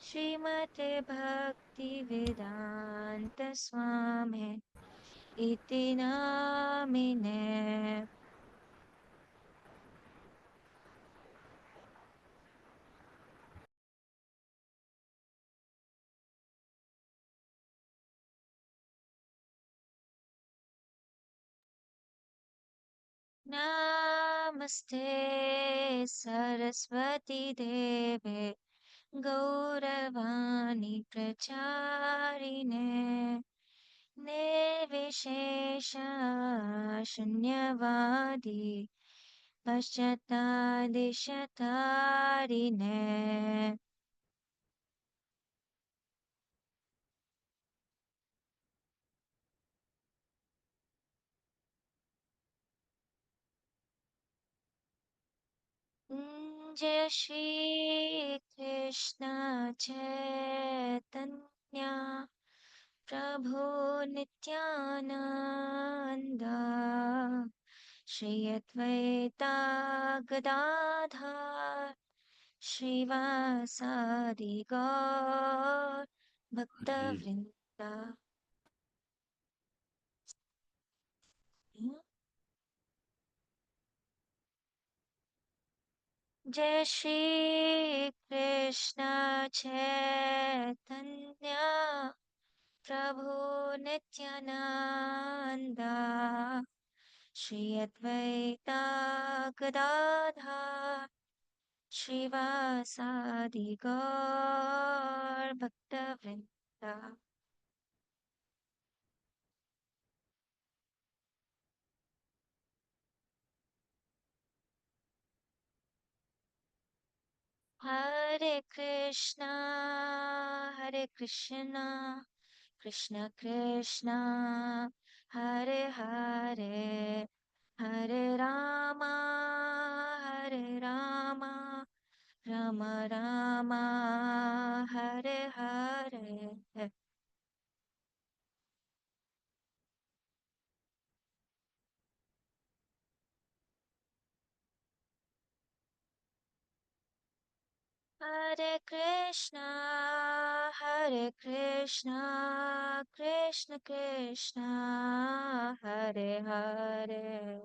श्रीमते भक्तिवेदांत स्वामी इति नामिने नमस्ते सरस्वती देवे गौरवाणी प्रचारिणे निर्विशेष शून्यवादी पश्चात्तादिशतारिणे जय श्री कृष्ण चैतन्य प्रभु नित्यानंद श्री अद्वैता गदाधर श्रीवासादि गौर भक्तवृंद जय श्री कृष्ण चैतन्य प्रभु नित्यानंद श्री अद्वैता गदाधर श्रीवासादि गौर भक्तवृंद हरे Krishna Krishna Krishna Hare Hare Hare Ram Ram Ram Hare Hare Hare Krishna, Krishna Krishna, Hare Hare,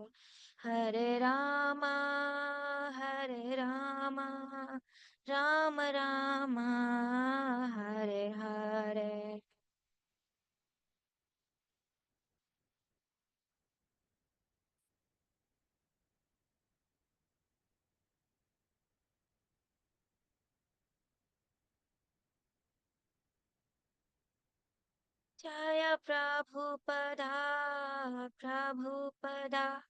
Hare Rama, Rama Rama, Hare Hare. Jaya Prabhupada, Prabhupada.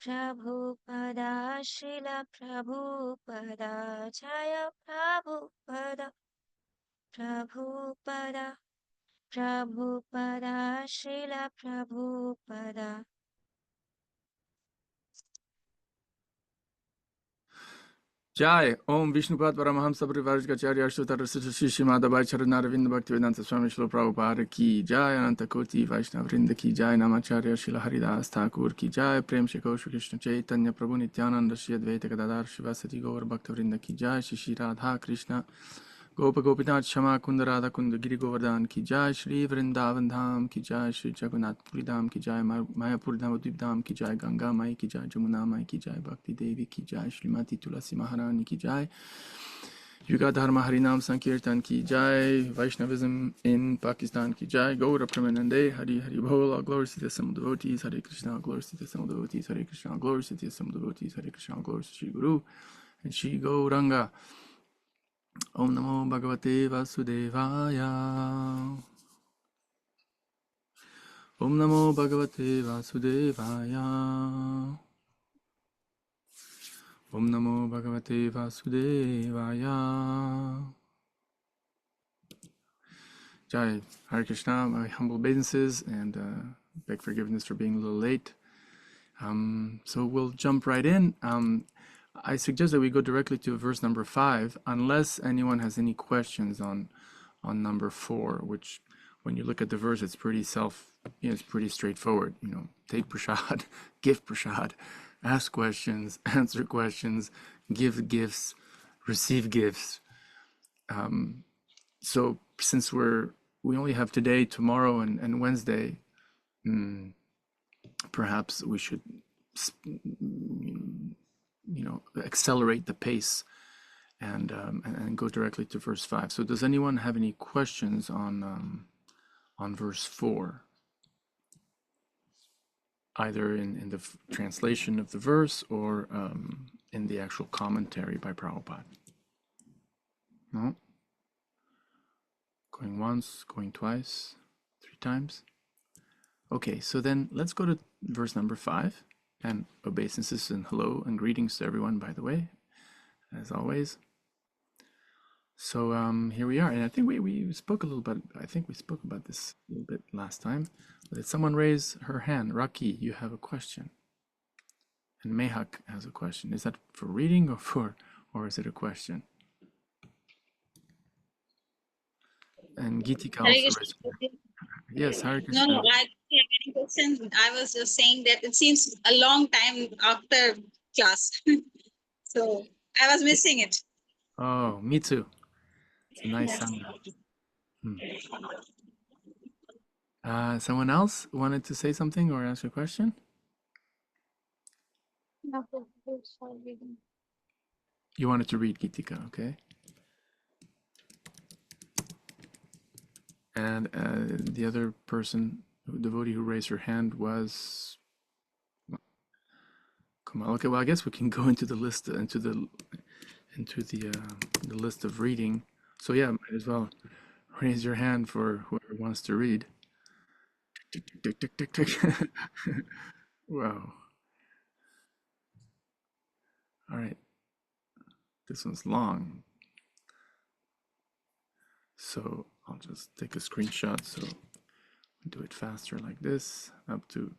Prabhupada, Srila Prabhupada, Jaya Prabhupada, Prabhupada, Prabhupada, Srila Prabhupada. Jai Om Vishnupad Paramahamsa Parivarjacharya Ashtotar Sri Madhavai Charanaravinda Bhaktivedanta Swami Shri Prabhupada Ki Jai Ananta Koti Vaishnavrinda Ki Jai Namacharya Shri Haridas Thakur Ki Jai Prem Shri Gosha Krishna Chaitanya Prabhu Nityananda Shri Advaita Gadadhar Shivasati Gaur Bhaktivinoda Ki Jai Shri Radha Krishna Gopa Gopinath Shama Kunda Radha Kunda Giri Govardhan Ki Jai Shri Vrindavan Dham Ki Jai Shri Jagannath Puri Dham Ki Jai Mayapur Navadvip Dham Ki Jai Ganga Mai Ki Jai Jamuna Mai Ki Jai Bhakti Devi Ki Jai Shrimati Tulasi Maharani Ki Jai Yuga Dharma Harinam Sankirtan Ki Jai Vaishnavism in Pakistan Ki Jai Gaura Pramanande Hari Hari Bol All glories to the Assembled devotees Hare Krishna all glories to the Assembled devotees Hare Krishna all glories to the Assembled devotees Hare Krishna all glories to Shri Guru and Shri Gauranga Om Namo Bhagavate Vasudevaya. Om Namo Bhagavate Vasudevaya. Om Namo Bhagavate Vasudevaya. Jai, Hare Krishna, my humble obeisances, and beg forgiveness for being a little late. So we'll jump right in. I suggest that we go directly to verse number 5, unless anyone has any questions on number 4, which when you look at the verse, it's pretty it's pretty straightforward. Take prasad, give prasad, ask questions, answer questions, give gifts, receive gifts. So since we only have today, tomorrow, and Wednesday, perhaps we should, accelerate the pace and go directly to verse 5. So does anyone have any questions on verse 4? Either in the translation of the verse or in the actual commentary by Prabhupada? No? Going once, going twice, 3 times? Okay, so then let's go to verse number 5. And obeisances and hello and greetings to everyone, by the way, as always. So here we are, and I think we spoke a little bit. I think we spoke about this a little bit last time. Did someone raise her hand? Raki, you have a question, and Mehak has a question. Is that for reading or is it a question? And Gitika Hare also Krishna. raised her hand. Yes, Hare No, Krishna. no, I don't have any questions. I was just saying that it seems a long time after class. So I was missing it. Oh, me too. It's a nice Yes. sound. Someone else wanted to say something or ask a question? You wanted to read, Gitika, okay? And the other person, devotee who raised her hand was Kamal. Okay, well, I guess we can go into the list, into the list of reading. So yeah, might as well raise your hand for whoever wants to read. Tick, tick, tick, tick, tick, tick. Wow. All right. This one's long. So I'll just take a screenshot so we do it faster like this, up to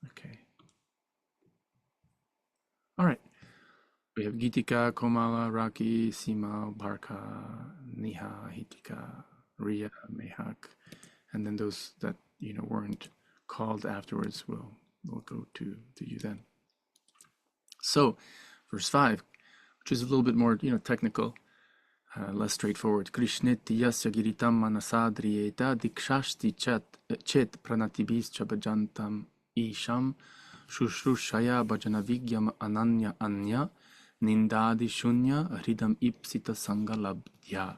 okay. All right. We have Gitika, Komala, Raki, Sima, Barka, Niha, Hitika, Ria, Mehak, and then those that weren't called afterwards will go to you then. So, verse 5, which is a little bit more technical, less straightforward. Krishneti yasya giritam manasadriyeta dikshashti chet pranatibis chabajantam isham shushrushaya bhajanavigyam ananya anya nindadi shunya hridam ipsita sangalabdhya.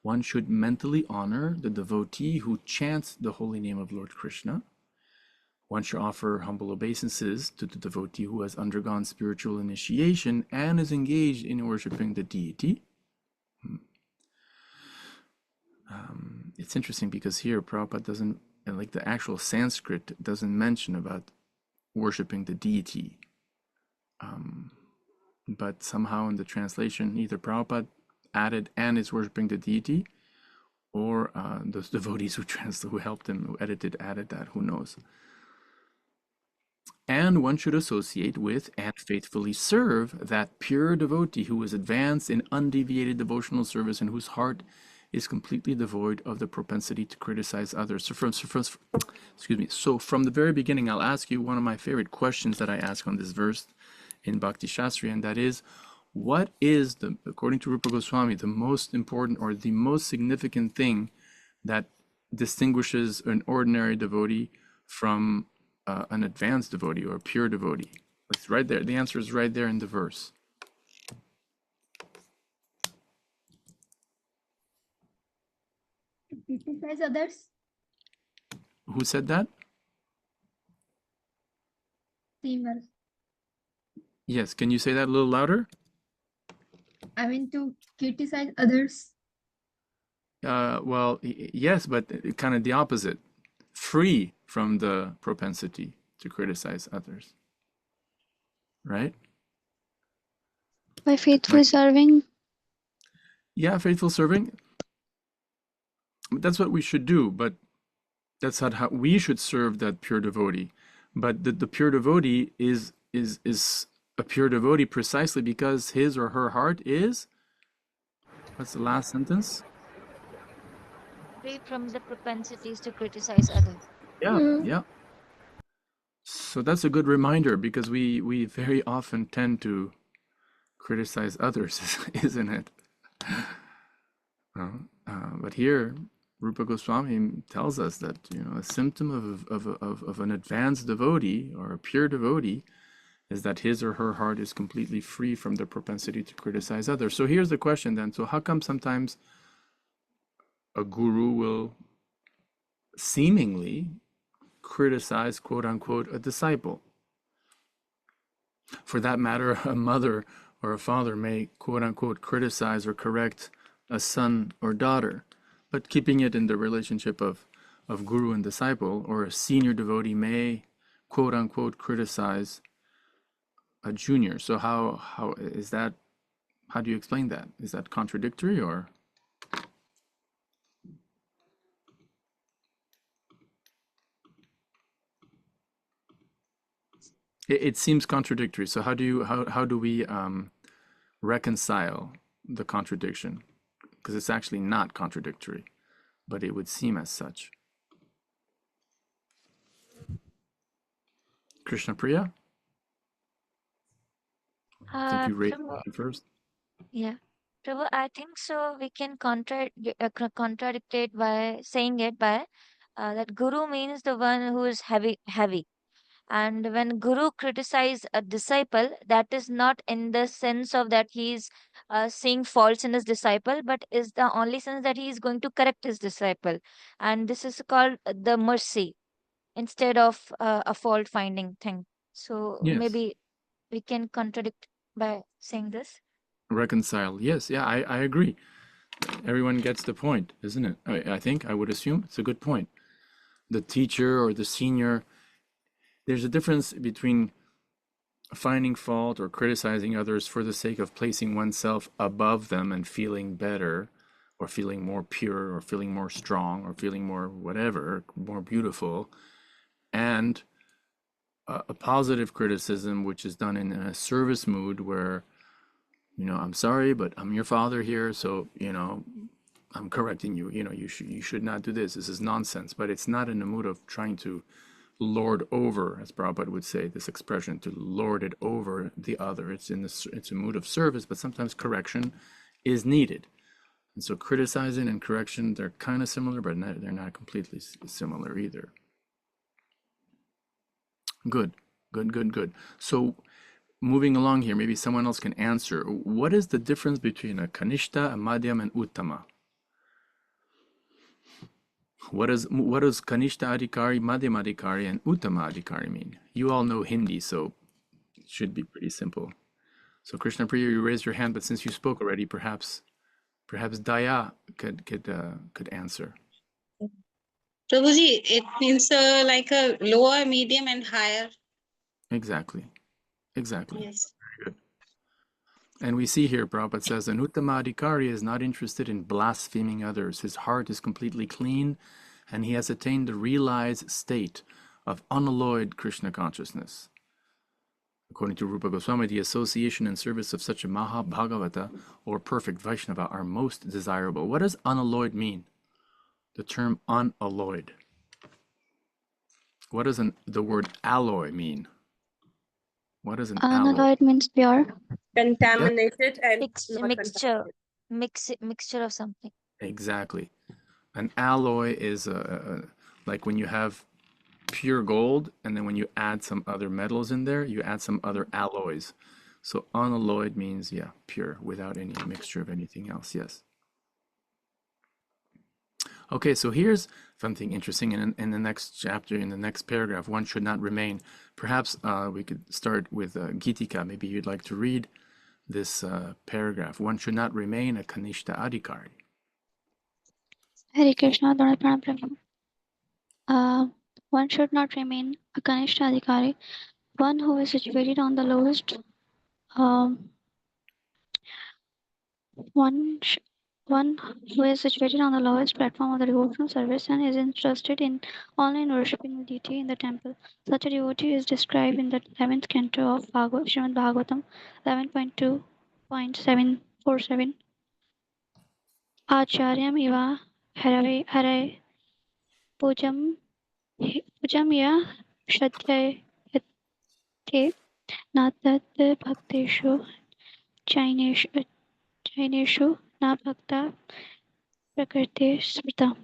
One should mentally honor the devotee who chants the holy name of Lord Krishna. One should offer humble obeisances to the devotee who has undergone spiritual initiation and is engaged in worshiping the deity. It's interesting because here Prabhupada doesn't, like the actual Sanskrit doesn't mention about worshiping the deity. But somehow in the translation, either Prabhupada added and is worshiping the deity, or those devotees who helped him, who added that, who knows. And one should associate with and faithfully serve that pure devotee who is advanced in undeviated devotional service and whose heart is completely devoid of the propensity to criticize others. So from the very beginning, I'll ask you one of my favorite questions that I ask on this verse in Bhakti Shastri, and that is, what is, according to Rupa Goswami, the most important or the most significant thing that distinguishes an ordinary devotee from an advanced devotee or a pure devotee? It's right there. The answer is right there in the verse. Criticize others? Who said that? Steamer. Yes, can you say that a little louder? I mean to criticize others. Well, yes, but kind of the opposite. Free from the propensity to criticize others. Right? By faithful serving. Yeah, faithful serving. That's what we should do, but that's not how we should serve that pure devotee. But the pure devotee is a pure devotee precisely because his or her heart is What's the last sentence? Free from the propensities to criticize others. Yeah, yeah. So that's a good reminder because we very often tend to criticize others, isn't it? But here, Rupa Goswami tells us that a symptom of an advanced devotee or a pure devotee is that his or her heart is completely free from the propensity to criticize others. So here's the question then. So how come sometimes a guru will seemingly criticize, quote unquote, a disciple? For that matter, a mother or a father may, quote unquote, criticize or correct a son or daughter, but keeping it in the relationship of guru and disciple, or a senior devotee may, quote unquote, criticize a junior. So how is that? How do you explain that? Is that contradictory or? It seems contradictory. So how do we reconcile the contradiction? Because it's actually not contradictory, but it would seem as such. Krishna Priya, I think you raised Prabhu, that first. yeah. Prabhu, I think so. We can contradict it by saying it by that guru means the one who is heavy. And when guru criticize a disciple, that is not in the sense of that he's seeing faults in his disciple, but is the only sense that he is going to correct his disciple. And this is called the mercy instead of a fault finding thing. So Yes, maybe we can contradict by saying this. reconcile. Yes, yeah, I agree. Everyone gets the point, isn't it? I think, I would assume it's a good point. The teacher or the senior, there's a difference between finding fault or criticizing others for the sake of placing oneself above them and feeling better, or feeling more pure, or feeling more strong, or feeling more whatever, more beautiful, and a positive criticism which is done in a service mood where, I'm sorry, but I'm your father here, so, I'm correcting you. You should not do this. This is nonsense. But it's not in the mood of trying to lord over, as Prabhupada would say, this expression, to lord it over the other. It's a mood of service, but sometimes correction is needed. And so criticizing and correction, they're kind of similar, but they're not completely similar either. Good, good, good, good. So moving along here, maybe someone else can answer. What is the difference between a Kanishta, a Madhyam, and Uttama? What does Kanishta Adhikari, Madhyam Adhikari, and Uttama Adhikari mean? You all know Hindi, so it should be pretty simple. So Krishna Priya, you raised your hand, but since you spoke already, perhaps Daya could answer. Prabhuji, it means like a lower, medium, and higher. Exactly. Yes. Very good. And we see here, Prabhupada says, an Uttama Adhikari is not interested in blaspheming others. His heart is completely clean, and he has attained the realized state of unalloyed Krishna consciousness. According to Rupa Goswami, the association and service of such a Mahabhagavata or perfect Vaishnava are most desirable. What does unalloyed mean? The term unalloyed. What does the word alloy mean? What is an alloy? Unalloyed means pure. Contaminated and not Mixture of something. Exactly. An alloy is like when you have pure gold, and then when you add some other metals in there, you add some other alloys. So unalloyed means, yeah, pure, without any mixture of anything else. Yes. Okay, so here's something interesting in the next chapter, in the next paragraph. One should not remain. Perhaps we could start with Gitika. Maybe you'd like to read this paragraph. One should not remain a Kanishta Adhikari. Hare Krishna, Dona Pranam Prabhu. One should not remain a Kanishta Adhikari, one who is situated on the lowest one one who is situated on the lowest platform of the devotional service and is interested in only in worshipping the deity in the temple. Such a devotee is described in the 11th canto of Srimad Bhagavatam 11.2.747. Acharyam iva hare pujam pujamya shraddhayate natat bhakteshu jaineshu na bhakta prakriti smrta.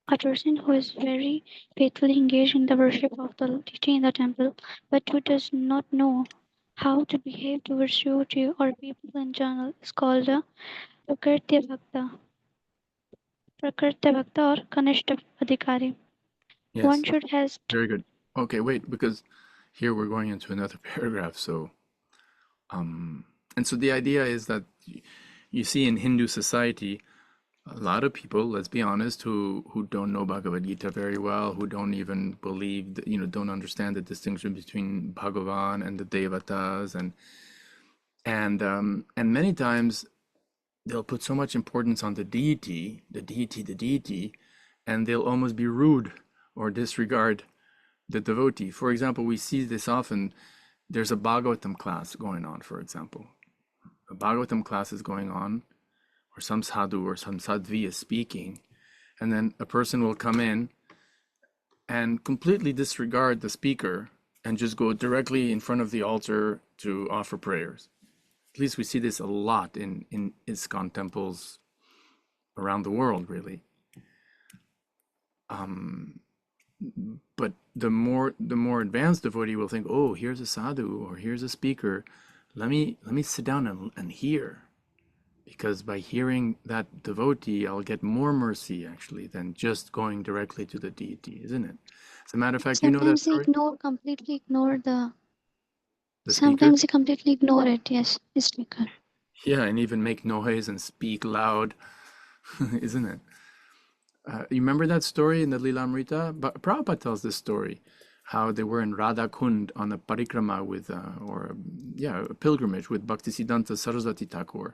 A person who is very faithfully engaged in the worship of the deity in the temple, but who does not know how to behave towards devotee or people in general, is called a Prakriti Bhakta, Prakriti Bhakta or Kanishta Adhikari. One Yes, should has very good. Okay, wait, because here we're going into another paragraph. So, and so the idea is that you see in Hindu society, a lot of people, let's be honest, who don't know Bhagavad Gita very well, who don't even believe, don't understand the distinction between Bhagavan and the Devatas, and many times they'll put so much importance on the deity, the deity, and they'll almost be rude or disregard the devotee. For example, we see this often. There's a Bhagavatam class going on, for example. A Bhagavatam class is going on, or some sadhu or some sadhvi is speaking, and then a person will come in and completely disregard the speaker and just go directly in front of the altar to offer prayers. At least we see this a lot in ISKCON temples around the world, really. But the more advanced devotee will think, oh, here's a sadhu or here's a speaker. Let me sit down and hear. Because by hearing that devotee, I'll get more mercy actually than just going directly to the deity, isn't it? As a matter of fact, you know that sometimes they story? completely ignore The speaker? it, yes, the speaker. Yeah, and even make noise and speak loud, isn't it? You remember that story in the Lilamrita? But Prabhupada tells this story, how they were in Radha Kund on a parikrama with, a pilgrimage with Bhaktisiddhanta Saraswati Thakur.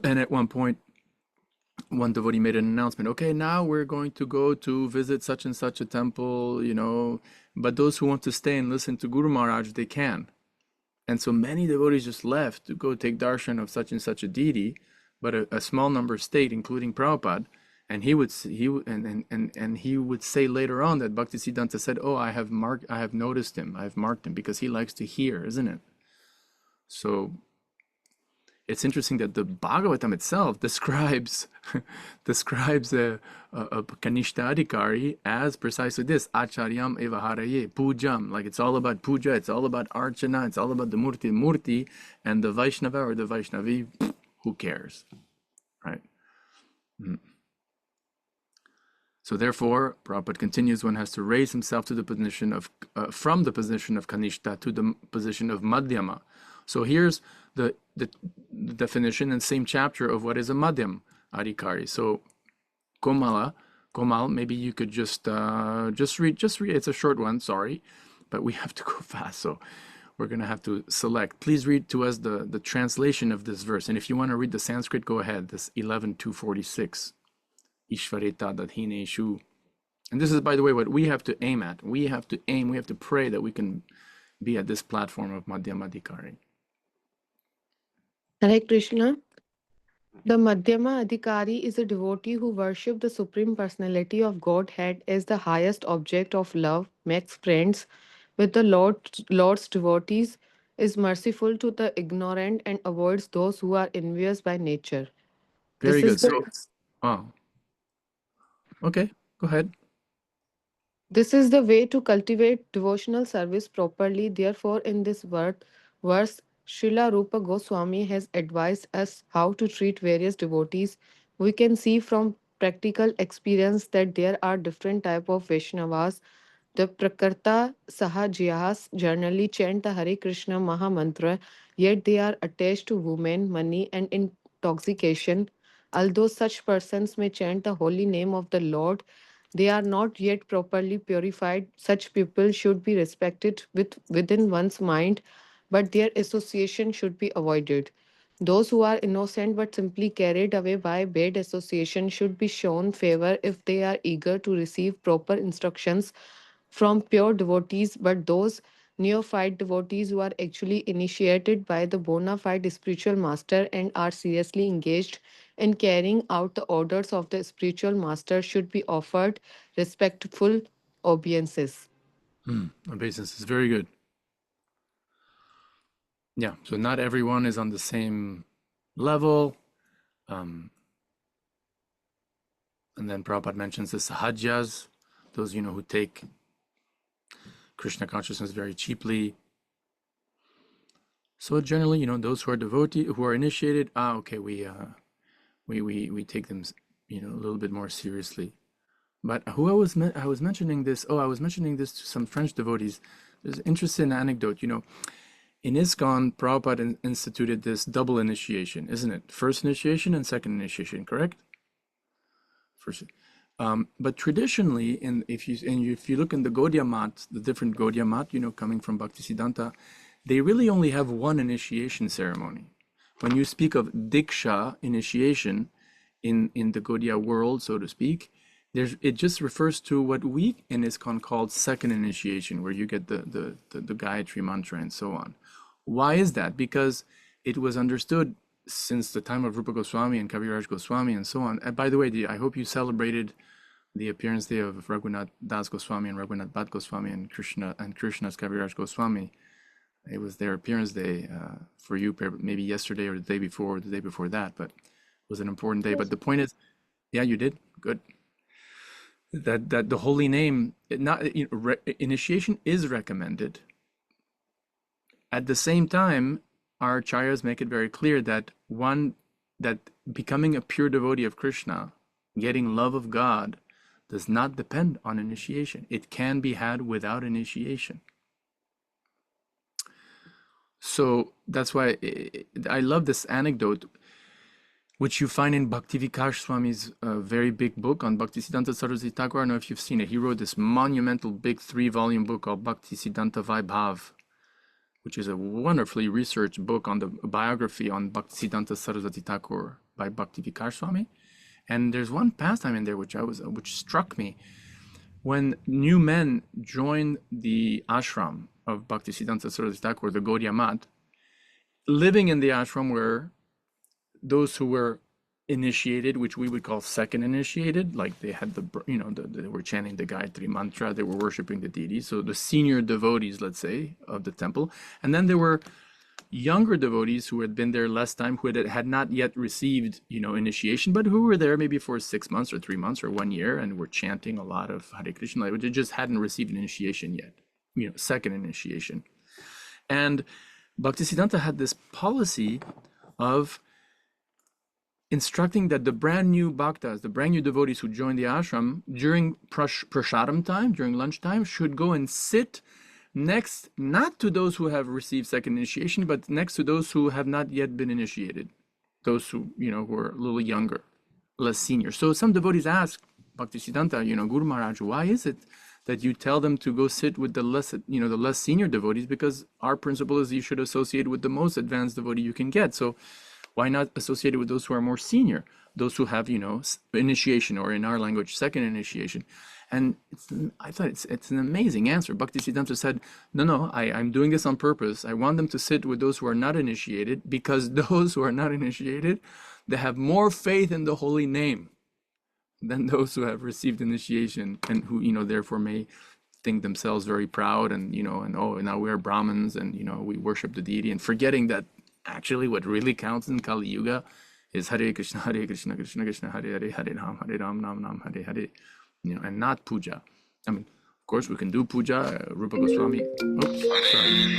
And at one point, one devotee made an announcement, okay, now we're going to go to visit such and such a temple, but those who want to stay and listen to Guru Maharaj, they can. And so many devotees just left to go take darshan of such and such a deity, but a small number stayed, including Prabhupada. And he would he would say later on that Bhaktisiddhanta said, "Oh, I have noticed him. I've marked him because he likes to hear, isn't it?" So it's interesting that the Bhagavatam itself describes a Kanishta as precisely this, Acharyam evaharaye, pujam. Like it's all about puja, it's all about archana, it's all about the murti, and the Vaishnava or the Vaishnavi, who cares, right? So therefore, Prabhupada continues, one has to raise himself to the position of, from the position of Kanishta to the position of Madhyama. So here's the definition in the same chapter of what is a Madhyam Adhikari. So Komal, maybe you could just read, it's a short one, sorry, but we have to go fast, so we're going to have to select. Please read to us the translation of this verse, and if you want to read the Sanskrit, go ahead, this 11.246. Ishvareta Dadhineshu. And this is, by the way, what we have to aim at. We have to pray that we can be at this platform of Madhyama Adhikari. Hare Krishna. The Madhyama Adhikari is a devotee who worships the Supreme Personality of Godhead as the highest object of love, makes friends with the Lord's devotees, is merciful to the ignorant, and avoids those who are envious by nature. Very This good. is the Okay, go ahead. This is the way to cultivate devotional service properly. Therefore, in this verse, Srila Rupa Goswami has advised us how to treat various devotees. We can see from practical experience that there are different type of Vaishnavas. The Prakarta Sahajyas generally chant the Hare Krishna Maha Mantra, yet they are attached to women, money, and intoxication. Although such persons may chant the holy name of the Lord, they are not yet properly purified. Such people should be respected within one's mind, but their association should be avoided. Those who are innocent but simply carried away by bad association should be shown favor if they are eager to receive proper instructions from pure devotees, but those neophyte devotees who are actually initiated by the bona fide spiritual master and are seriously engaged in carrying out the orders of the spiritual master should be offered respectful obeisances. Obeisance is very good. Yeah, so not everyone is on the same level. And then Prabhupada mentions the sahajas, those, who take Krishna consciousness very cheaply. So generally, those who are initiated, okay, we take them, a little bit more seriously. But who I was mentioning this. Oh, I was mentioning this to some French devotees. There's an interesting anecdote. In ISKCON, Prabhupada instituted this double initiation, isn't it? First initiation and second initiation, correct? First. But traditionally, if you look in the Gaudiya Mat, the different Gaudiya Mat, coming from Bhaktisiddhanta, they really only have one initiation ceremony. When you speak of Diksha, initiation, in the Gaudiya world, so to speak, it just refers to what we in ISKCON called second initiation, where you get the Gayatri mantra and so on. Why is that? Because it was understood since the time of Rupa Goswami and Kaviraj Goswami and so on. And by the way, I hope you celebrated the appearance day of Raghunath Das Goswami and Raghunath Bhatt Goswami and Krishna's Kaviraj Goswami. It was their appearance day for you, maybe yesterday or the day before that, but it was an important day. But the point is, yeah, you did? Good. That the holy name, initiation is recommended. At the same time, our acharyas make it very clear that becoming a pure devotee of Krishna, getting love of God, does not depend on initiation. It can be had without initiation. So that's why I love this anecdote, which you find in Bhaktivikash Swami's very big book on Bhaktisiddhanta Saraswati Thakur. I don't know if you've seen it. He wrote this monumental big 3-volume book called Bhaktisiddhanta Vaibhav, which is a wonderfully researched book on the biography on Bhaktisiddhanta Saraswati Thakur by Bhaktivikash Swami. And there's one pastime in there which struck me. When new men joined the ashram of Bhaktisiddhanta Saraswati Thakur, the Gaudiya Mat, living in the ashram were those who were initiated, which we would call second initiated, like they had they were chanting the Gayatri mantra, they were worshiping the deity, so the senior devotees, let's say, of the temple. And then there were younger devotees who had been there less time, who had not yet received, initiation, but who were there maybe for 6 months or 3 months or 1 year and were chanting a lot of Hare Krishna, but they just hadn't received an initiation yet, second initiation. And Bhaktisiddhanta had this policy of instructing that the brand new bhaktas, the brand new devotees who joined the ashram during prasadam time, during lunchtime, should go and sit next, not to those who have received second initiation, but next to those who have not yet been initiated, those who, who are a little younger, less senior. So some devotees ask Bhaktisiddhanta, Guru Maharaj, why is it that you tell them to go sit with the less senior devotees? Because our principle is you should associate with the most advanced devotee you can get. So why not associate it with those who are more senior, those who have, initiation, or in our language, second initiation? And I thought it's an amazing answer. Bhaktisiddhanta said, no, I'm doing this on purpose. I want them to sit with those who are not initiated, because those who are not initiated, they have more faith in the holy name than those who have received initiation, and who, therefore may think themselves very proud and, now we're Brahmins and, we worship the deity, and forgetting that actually what really counts in Kali Yuga is Hare Krishna, Krishna Krishna, Hare Hare, Hare Ram, Ram, Hare Hare, and not puja. I mean, of course we can do puja, Rupa Goswami. Oops, sorry.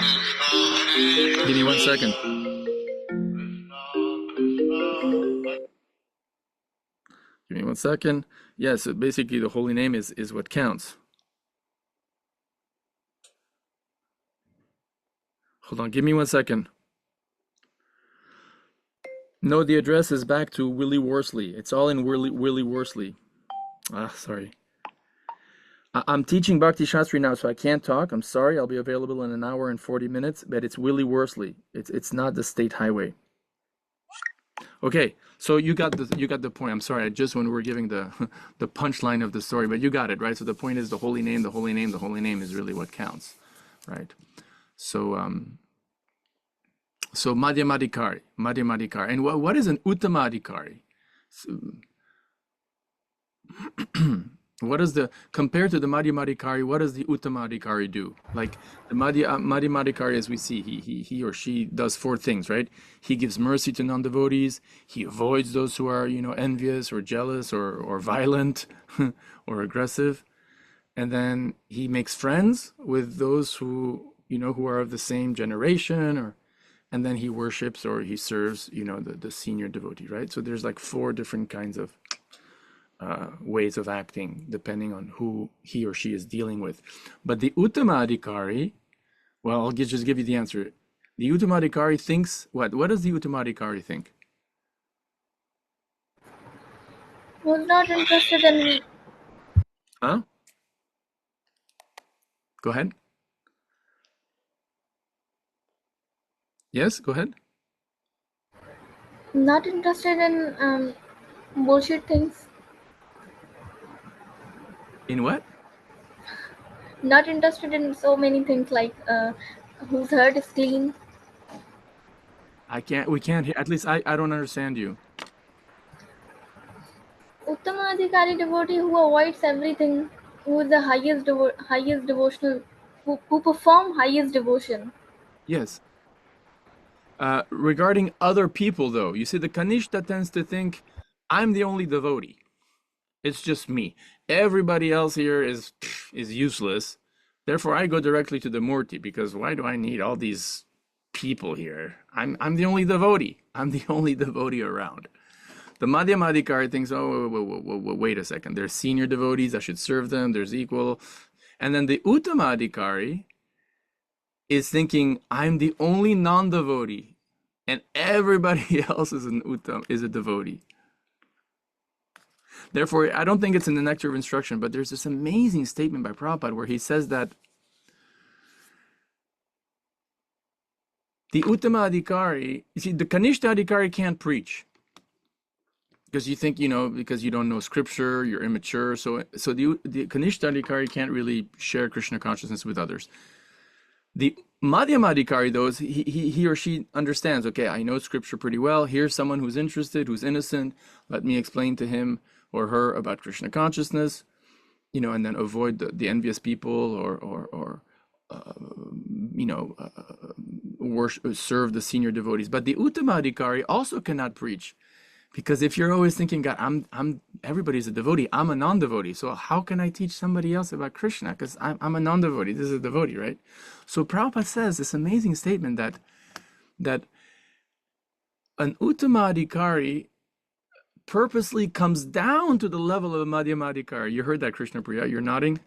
Give me 1 second. Give me 1 second. Yeah, so basically the holy name is what counts. Hold on, give me 1 second. No, the address is back to Willie Worsley. It's all in Willie Worsley. Sorry. I'm teaching Bhakti Shastri now, so I can't talk. I'm sorry. I'll be available in 1 hour and 40 minutes, but it's Willie Worsley. It's not the state highway. Okay, so you got the point. I'm sorry. Just when we were giving the punchline of the story, but you got it, right? So the point is the holy name, the holy name, the holy name is really what counts, right? So Madhyamadikari. And what is an Uttamadikari? What is compared to the Madhyamadikari, what does the Uttamadikari do? Like the Madhyamadikari, as we see, he or she does 4 things, right? He gives mercy to non-devotees. He avoids those who are, envious or jealous or violent or aggressive. And then he makes friends with those who, who are of the same generation, and then he worships or he serves, the senior devotee, right? So there's like 4 different kinds of ways of acting depending on who he or she is dealing with. But the Uttamadikari, well, I'll just give you the answer. The Uttamadikari thinks what? What does the Uttamadikari think? Was not interested in. Huh? Go ahead. Yes, go ahead. Not interested in bullshit things. In what? Not interested in so many things like whose heart is clean. We can't hear, at least I don't understand you. Uttamadhikari devotee who avoids everything, who is the highest devotional, who perform highest devotion. Yes. Regarding other people, though, you see, the Kanishta tends to think, I'm the only devotee. It's just me. Everybody else here is useless. Therefore, I go directly to the Murti, because why do I need all these people here? I'm the only devotee. I'm the only devotee around. The Madhyamadikari thinks, oh, wait a second. There's senior devotees. I should serve them. There's equal. And then the Uttamadikari is thinking, I'm the only non-devotee, and everybody else is a devotee. Therefore, I don't think it's in the Nectar of Instruction, but there's this amazing statement by Prabhupada where he says that the Uttama Adhikari, you see, the Kanishta Adhikari can't preach. Because you think, because you don't know scripture, you're immature. So the Kanishta Adhikari can't really share Krishna consciousness with others. The Madhyamadikari, though, he or she understands, okay, I know scripture pretty well. Here's someone who's interested, who's innocent. Let me explain to him or her about Krishna consciousness, and then avoid the envious people or serve the senior devotees. But the Uttamadikari also cannot preach, because if you're always thinking, God, I'm everybody's a devotee, I'm a non-devotee, so how can I teach somebody else about Krishna? Because I'm a non-devotee, this is a devotee, right? So Prabhupada says this amazing statement that an Uttamadikari purposely comes down to the level of a Madhyamadikari. You heard that, Krishna Priya, you're nodding?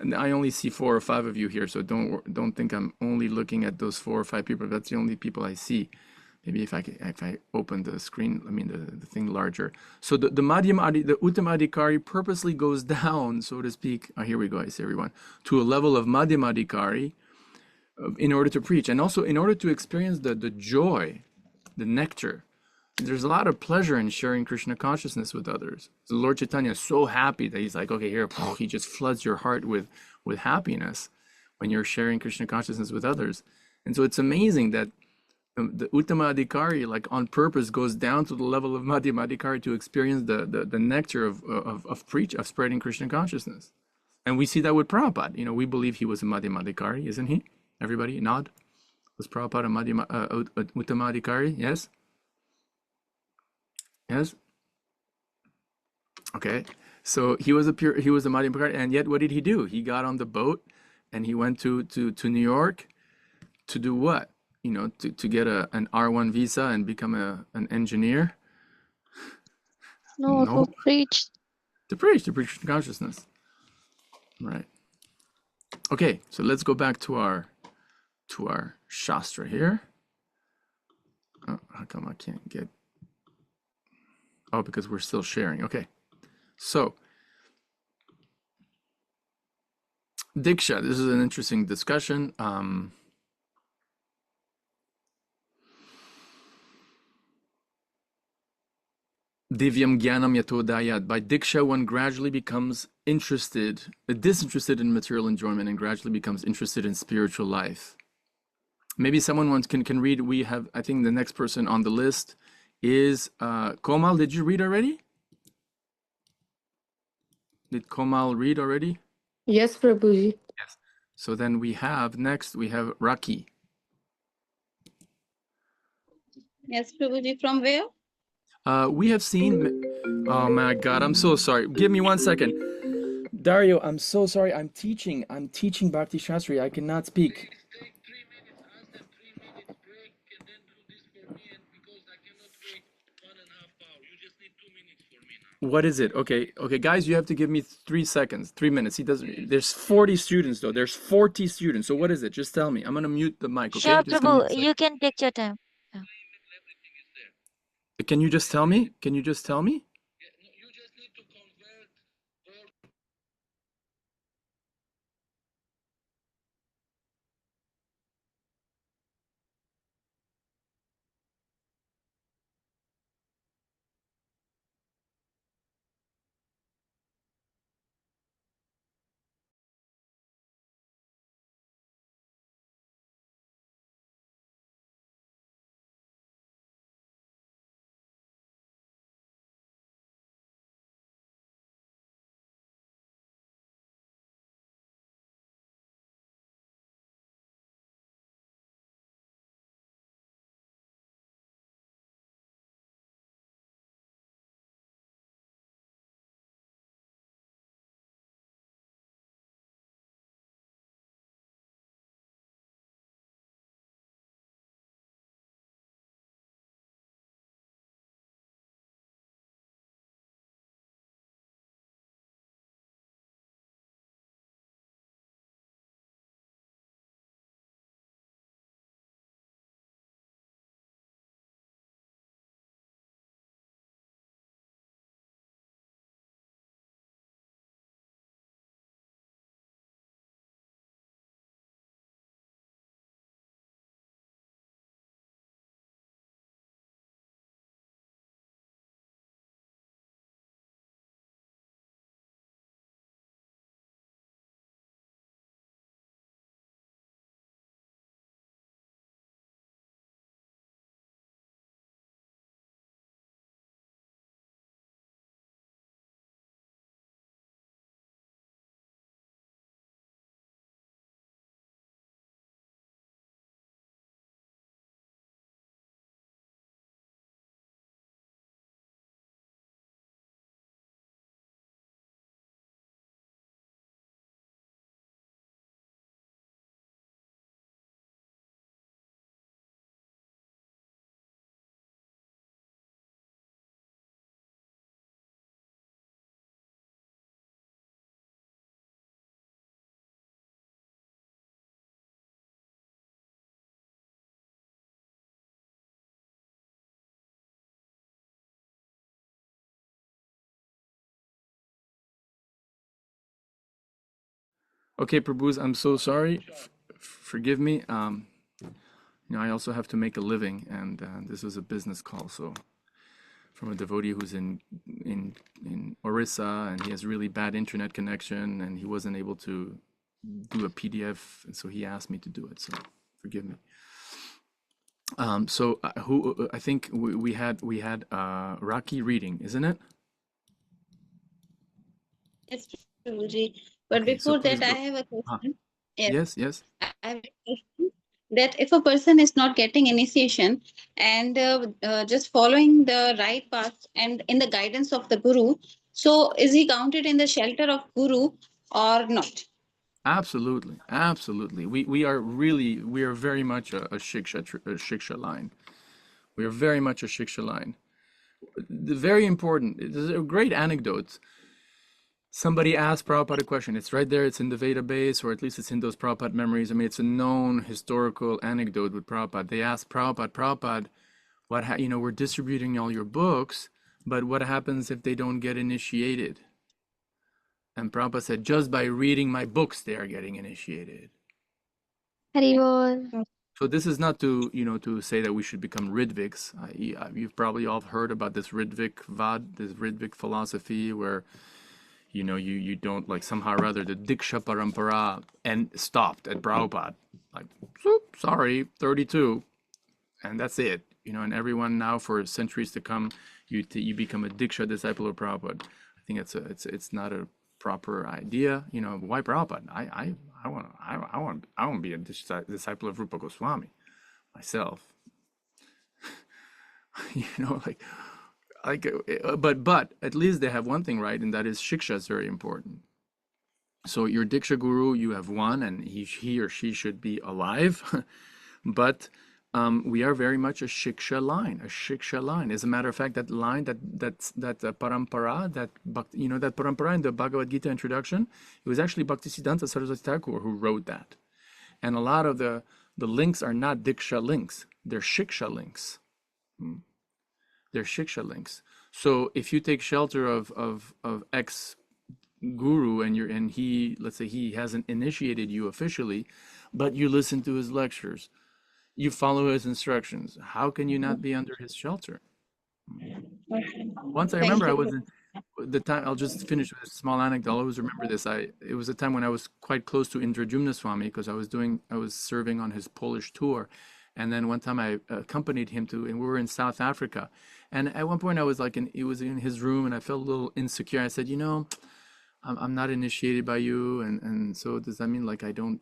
And I only see 4 or 5 of you here, so don't think I'm only looking at those 4 or 5 people. That's the only people I see. Maybe if I open the screen, the thing larger. So the Uttamadikari purposely goes down, so to speak. Here we go, I see everyone, to a level of Madhyamadikari in order to preach, and also in order to experience the joy, the nectar. There's a lot of pleasure in sharing Krishna consciousness with others. So Lord Chaitanya is so happy that he's like, okay, here, he just floods your heart with happiness when you're sharing Krishna consciousness with others. And so it's amazing that the Uttamadikari, like on purpose, goes down to the level of Madhyamadikari to experience the nectar of spreading Krishna consciousness. And we see that with Prabhupada. We believe he was a Madhyamadikari, isn't he? Everybody nod. Was Prabhupada a Uttamadikari? Yes? Yes? Okay. So he was a Madhyamadikari, and yet what did he do? He got on the boat and he went to New York to do what? To get an R1 visa and become an engineer? No, No. to preach. To preach consciousness. Right. Okay, so let's go back to our Shastra here. Oh, how come I can't get... Oh, because we're still sharing. Okay. So, Diksha, this is an interesting discussion. Divyam Jnanam Yatodayat. By Diksha, one gradually becomes disinterested in material enjoyment and gradually becomes interested in spiritual life. Maybe someone can read. We have, I think the next person on the list is Komal. Did you read already? Did Komal read already? Yes, Prabhuji. Yes. So then we have Raki. Yes, Prabhuji, from where? We have seen. Oh my God, I'm so sorry. Give me 1 second. Dario, I'm so sorry. I'm teaching Bhakti Shastri. I cannot speak. What is it? Okay, guys, you have to give me 3 seconds, 3 minutes. He doesn't. There's 40 students though. There's 40 students. So what is it? Just tell me. I'm gonna mute the mic. Okay, Sure, just give me Prabhu, a second. you can take your time. Yeah. Can you just tell me? Can you just tell me? Okay, Prabhus, I'm so sorry. Forgive me. I also have to make a living, and this was a business call. So from a devotee who's in Orissa, and he has really bad internet connection, and he wasn't able to do a PDF, and so he asked me to do it. So forgive me. So who I think we had Raki reading, isn't it? Yes, Prabhuji. But Okay, so before please that, I go. have a Ah, question. Yes, yes. I have a question that if a person is not getting initiation and just following the right path and in the guidance of the guru, so is he counted in the shelter of guru or not? Absolutely. We are very much a shiksha line. We are very much a shiksha line. Very important. It's a great anecdote. Somebody asked Prabhupada a question. It's right there. It's in the database, or at least it's in those Prabhupada memories. I mean, it's a known historical anecdote with Prabhupada. They asked Prabhupada, we're distributing all your books, but what happens if they don't get initiated? And Prabhupada said, just by reading my books, they are getting initiated. Haribol. So this is not to say that we should become Ridviks. You've probably all heard about this Ridvik Vad, this Ridvik philosophy, where you don't, like, somehow or other the Diksha Parampara and stopped at Prabhupada. like, sorry, 32, and that's it. And everyone now for centuries to come, you become a Diksha disciple of Prabhupada. I think it's not a proper idea. Why Prabhupada? I want to be a disciple of Rupa Goswami myself. But at least they have one thing right, and that is shiksha is very important. So your Diksha Guru, you have one, and he or she should be alive. But we are very much a shiksha line. As a matter of fact, that line, that parampara, that parampara in the Bhagavad Gita introduction, it was actually Bhaktisiddhanta Saraswati Thakur who wrote that. And a lot of the links are not Diksha links, they're shiksha links. They're shiksha links. So if you take shelter of X guru and he, let's say he hasn't initiated you officially, but you listen to his lectures, you follow his instructions, how can you not be under his shelter? Once I remember I was in the time, I'll just finish with a small anecdote. I'll always remember this. It was a time when I was quite close to Indradyumna Swami because I was serving on his Polish tour. And then one time I accompanied him and we were in South Africa. And at one point I was like, it was in his room and I felt a little insecure. I said, I'm not initiated by you. And so does that mean like I don't,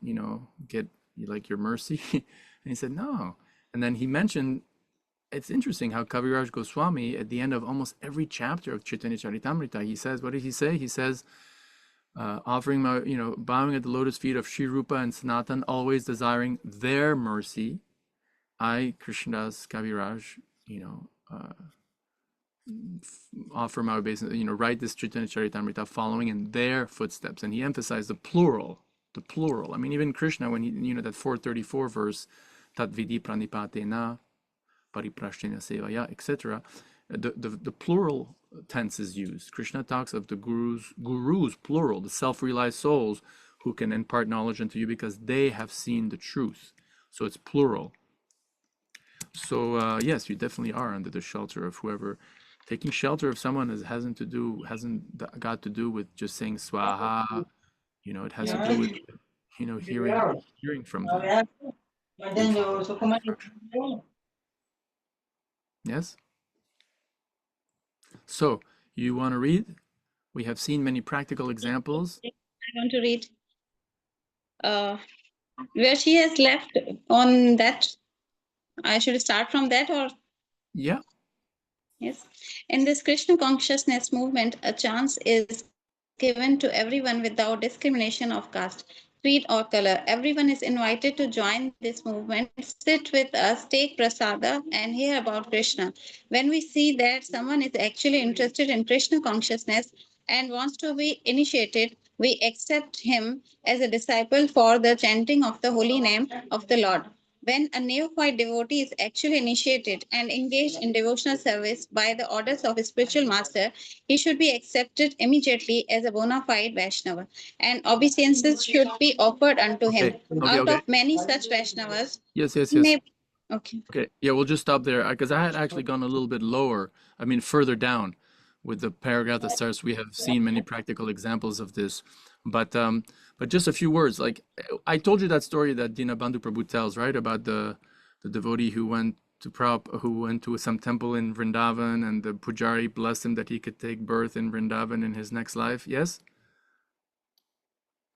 get like your mercy? And he said, no. And then he mentioned, it's interesting how Kaviraj Goswami, at the end of almost every chapter of Chaitanya Charitamrita, he says, what did he say? He says, offering my, bowing at the lotus feet of Sri Rupa and Sanatan, always desiring their mercy. I, Krishnadas Kaviraj, offer my obeisance, write this Chaitanya Charitamrita following in their footsteps. And he emphasized the plural. I mean, even Krishna, when he, that 434 verse, Tat Vidi Pranipatena, Pariprashtena Sevaya, etc., the plural tense is used. Krishna talks of the gurus, plural, the self-realized souls who can impart knowledge unto you because they have seen the truth. So it's plural. So yes, you definitely are under the shelter of whoever. Taking shelter of someone hasn't got to do with just saying swaha. It has to do with hearing from them. Yes. So you want to read? We have seen many practical examples. I want to read where she has left on that. I should start from that or? Yeah. Yes. In this Krishna consciousness movement, a chance is given to everyone without discrimination of caste, creed, or color. Everyone is invited to join this movement, sit with us, take prasada, and hear about Krishna. When we see that someone is actually interested in Krishna consciousness and wants to be initiated, we accept him as a disciple for the chanting of the holy name of the Lord. When a neophyte devotee is actually initiated and engaged in devotional service by the orders of his spiritual master, he should be accepted immediately as a bona fide Vaishnava, and obeisances should be offered unto him. Out of many such Vaishnavas, Yes. Okay. Yeah, we'll just stop there because I had actually gone a little bit lower. I mean, further down with the paragraph that starts, we have seen many practical examples of this. But just a few words. Like I told you that story that Dinabandhu Prabhu tells, right? About the devotee who went to some temple in Vrindavan and the pujari blessed him that he could take birth in Vrindavan in his next life. Yes?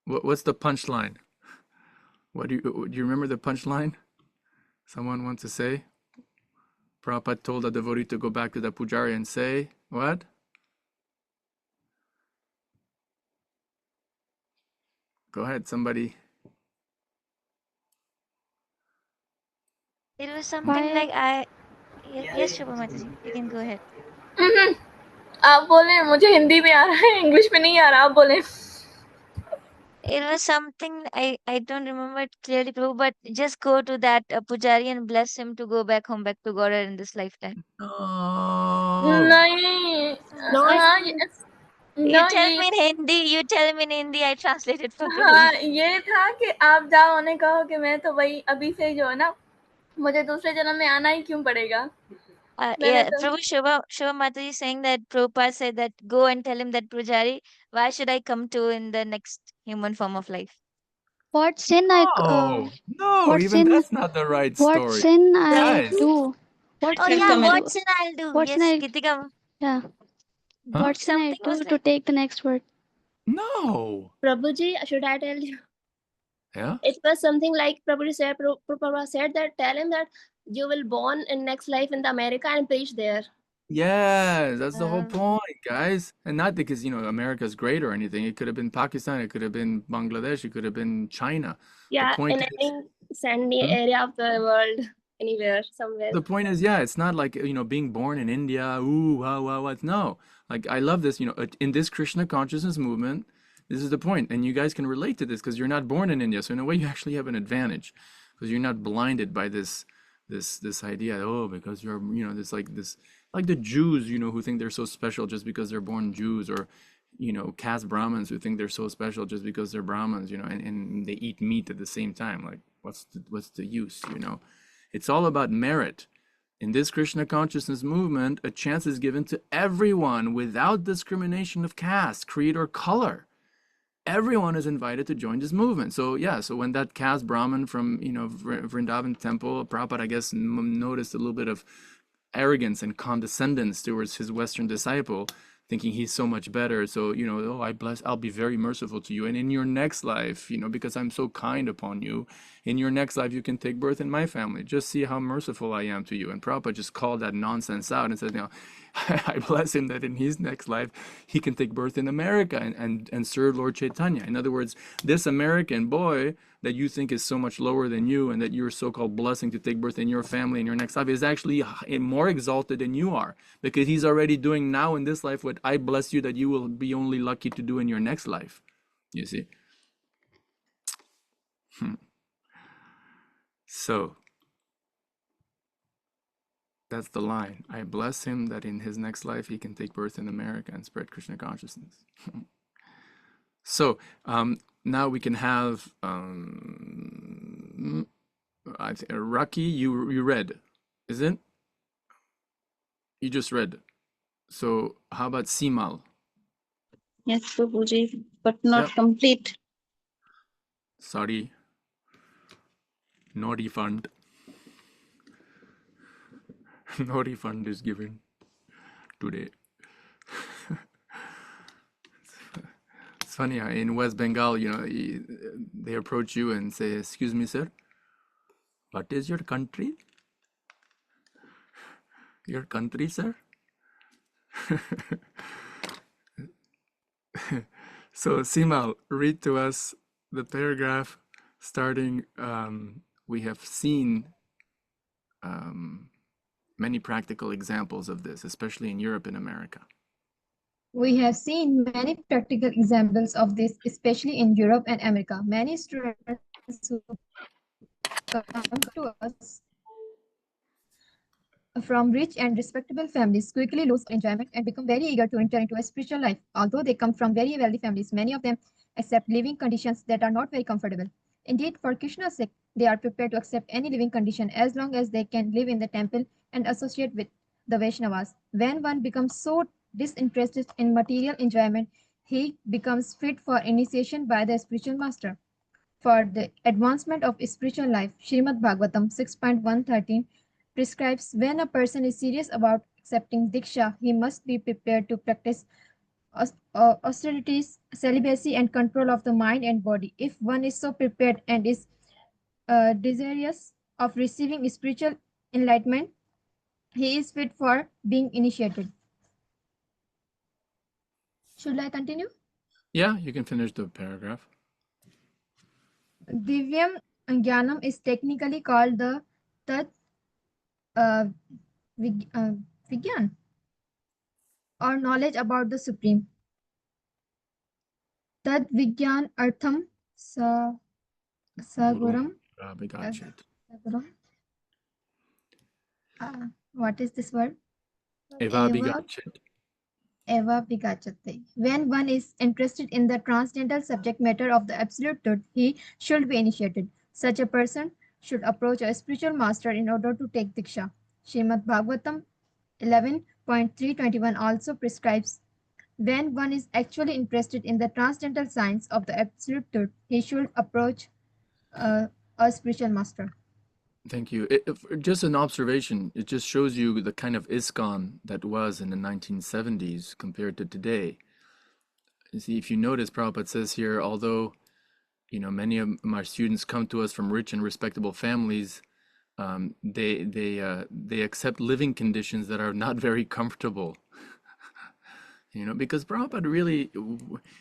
What's the punchline? Do you remember the punchline? Someone wants to say? Prabhupada told the devotee to go back to the pujari and say, what? Go ahead, somebody. It was something like yes, Shubha Mataji, you can go ahead. आप बोले, मुझे हिंदी में आ रहा है, English में नहीं आ रहा, आप बोले. It was something I don't remember it clearly, Prabhu, but just go to that pujari and bless him to go back home, back to God in this lifetime. नहीं. Yes. You tell me in Hindi. You tell me in Hindi. I translate it for Prabhu. हाँ, ये था कि आप जाओ उन्हें कहो कि मैं तो वही अभी से जो है ना, मुझे दूसरे जन्म में आना ही क्यों पड़ेगा. Yeah, Prabhu Shubha Mataji saying that Prabhupada said that go and tell him that Pujari, why should I come to in the next human form of life? What sin I No, what even sin that's not the right what story. sin I Guys. do? What Oh sin Just yeah, a I minute. do? what sin I'll do? What sin Yes, I Gitika. yeah? Huh? What sin I Something was do to like take the next word? No. Prabhuji, should I tell you? Yeah? It was something like Prabhuji said, Prabhupada said that tell him that you will born in next life in the America and preach there. Yes, that's the whole um, point, guys. And not because, America's great or anything. It could have been Pakistan, it could have been Bangladesh, it could have been China. The Yeah, point in is, any sandy Hmm? area of the world, anywhere, somewhere. The point is, yeah, it's not like, being born in India, ooh, wow, wow, what? No. Like, I love this, in this Krishna consciousness movement, this is the point. And you guys can relate to this because you're not born in India. So in a way, you actually have an advantage because you're not blinded by this idea, oh, because you're, this, like the Jews, who think they're so special just because they're born Jews, or, caste Brahmins who think they're so special just because they're Brahmins, and they eat meat at the same time. Like, what's the use? It's all about merit. In this Krishna consciousness movement, a chance is given to everyone without discrimination of caste, creed, or color. Everyone is invited to join this movement. So yeah, so when that caste Brahmin from Vrindavan temple, Prabhupada, I guess, noticed a little bit of arrogance and condescendence towards his Western disciple, thinking he's so much better. So, oh, I'll be very merciful to you. And in your next life, because I'm so kind upon you, in your next life, you can take birth in my family. Just see how merciful I am to you. And Prabhupada just called that nonsense out and said, I bless him that in his next life, he can take birth in America and serve Lord Chaitanya. In other words, this American boy that you think is so much lower than you and that you're so-called blessing to take birth in your family in your next life is actually more exalted than you are, because he's already doing now in this life what I bless you that you will be only lucky to do in your next life. You see? So that's the line. I bless him that in his next life he can take birth in America and spread Krishna consciousness. So now we can have Rocky, you read, isn't? You just read. So how about Simal? Yes, Prabhuji, but not Yep. complete. Sorry. No refund. No refund is given today. It's funny how in West Bengal, they approach you and say, "Excuse me, sir, what is your country? Your country, sir?" So Simal, read to us the paragraph starting. We have seen many practical examples of this, especially in Europe and America. We have seen many practical examples of this, especially in Europe and America. Many students who come to us from rich and respectable families quickly lose enjoyment and become very eager to enter into a spiritual life. Although they come from very wealthy families, many of them accept living conditions that are not very comfortable. Indeed, for Krishna's sake, they are prepared to accept any living condition as long as they can live in the temple and associate with the Vaishnavas. When one becomes so disinterested in material enjoyment, he becomes fit for initiation by the spiritual master. For the advancement of spiritual life, Srimad Bhagavatam 6.113 prescribes when a person is serious about accepting Diksha, he must be prepared to practice austerities, celibacy, and control of the mind and body. If one is so prepared and is desirous of receiving spiritual enlightenment, he is fit for being initiated. Should I continue? Yeah, you can finish the paragraph. Divyam Jnanam is technically called the Tat Vigyan, or knowledge about the Supreme. Tad Vigyan Artham Saguram. Saguram. What is this word? Eva Eva Vigachate. When one is interested in the transcendental subject matter of the Absolute Truth, he should be initiated. Such a person should approach a spiritual master in order to take Diksha. Srimad Bhagavatam 11.321 also prescribes when one is actually interested in the transcendental science of the Absolute Truth, he should approach a spiritual master. Thank you. Just an observation, it just shows you the kind of ISKCON that was in the 1970s compared to today. You see, if you notice, Prabhupada says here, although, many of my students come to us from rich and respectable families, they accept living conditions that are not very comfortable. Because Prabhupada really,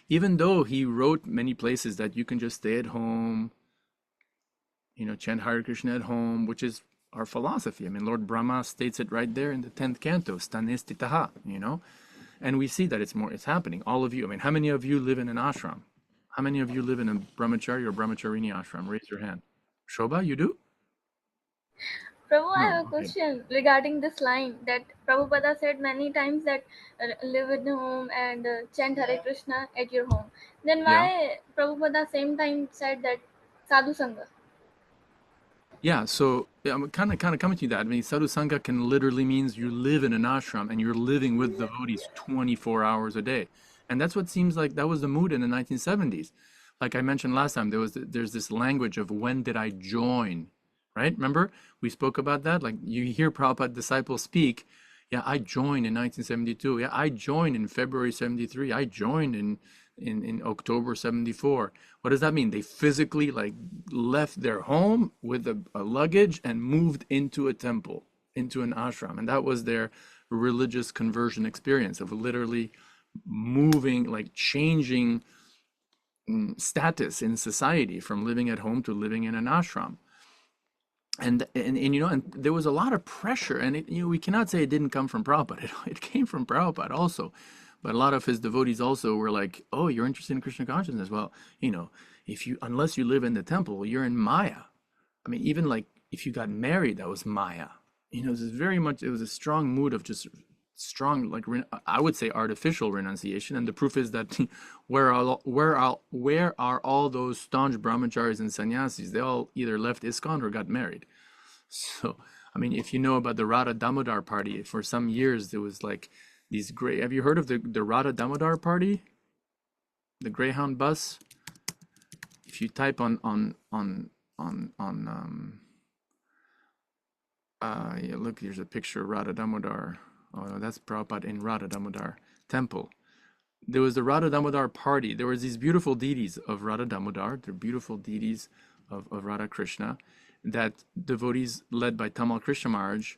even though he wrote many places that you can just stay at home, chant Hare Krishna at home, which is our philosophy. I mean, Lord Brahma states it right there in the 10th canto, stanistitaha, and we see that it's happening. All of you, I mean, how many of you live in an ashram? How many of you live in a brahmachari or brahmacharini ashram? Raise your hand. Shobha, you do? Prabhu, I No, have a okay. question regarding this line that Prabhupada said many times that live in home and chant Hare Krishna at your home. Then Yeah. why Prabhupada same time said that sadhu sangha? Yeah, so I'm kind of coming to that. I mean, sadhu sangha can literally means you live in an ashram and you're living with devotees 24 hours a day, and that's what seems like that was the mood in the 1970s. Like I mentioned last time, there's this language of when did I join, right? Remember we spoke about that. Like you hear Prabhupada disciples speak, yeah, I joined in 1972. Yeah, I joined in February 73. I joined in October 74. What does that mean? They physically like left their home with a luggage and moved into a temple, into an ashram. And that was their religious conversion experience of literally moving, like changing status in society from living at home to living in an ashram. And there was a lot of pressure, and we cannot say it didn't come from Prabhupada. It came from Prabhupada also, but a lot of his devotees also were like, "Oh, you're interested in Krishna consciousness? Well, unless you live in the temple, you're in Maya." I mean, even like if you got married, that was Maya. It was a strong mood of just strong, like I would say, artificial renunciation. And the proof is that where are all those staunch brahmacharis and sannyasis? They all either left ISKCON or got married. So, I mean, if you know about the Radha Damodar party, for some years there was like these great. Have you heard of the Radha Damodar party? The Greyhound bus. If you type on yeah, look, here's a picture of Radha Damodar. Oh no, that's Prabhupada in Radha Damodar temple. There was the Radha Damodar party. There was these beautiful deities of Radha Damodar. They're beautiful deities of Radha Krishna that devotees led by Tamal Krishna Maharaj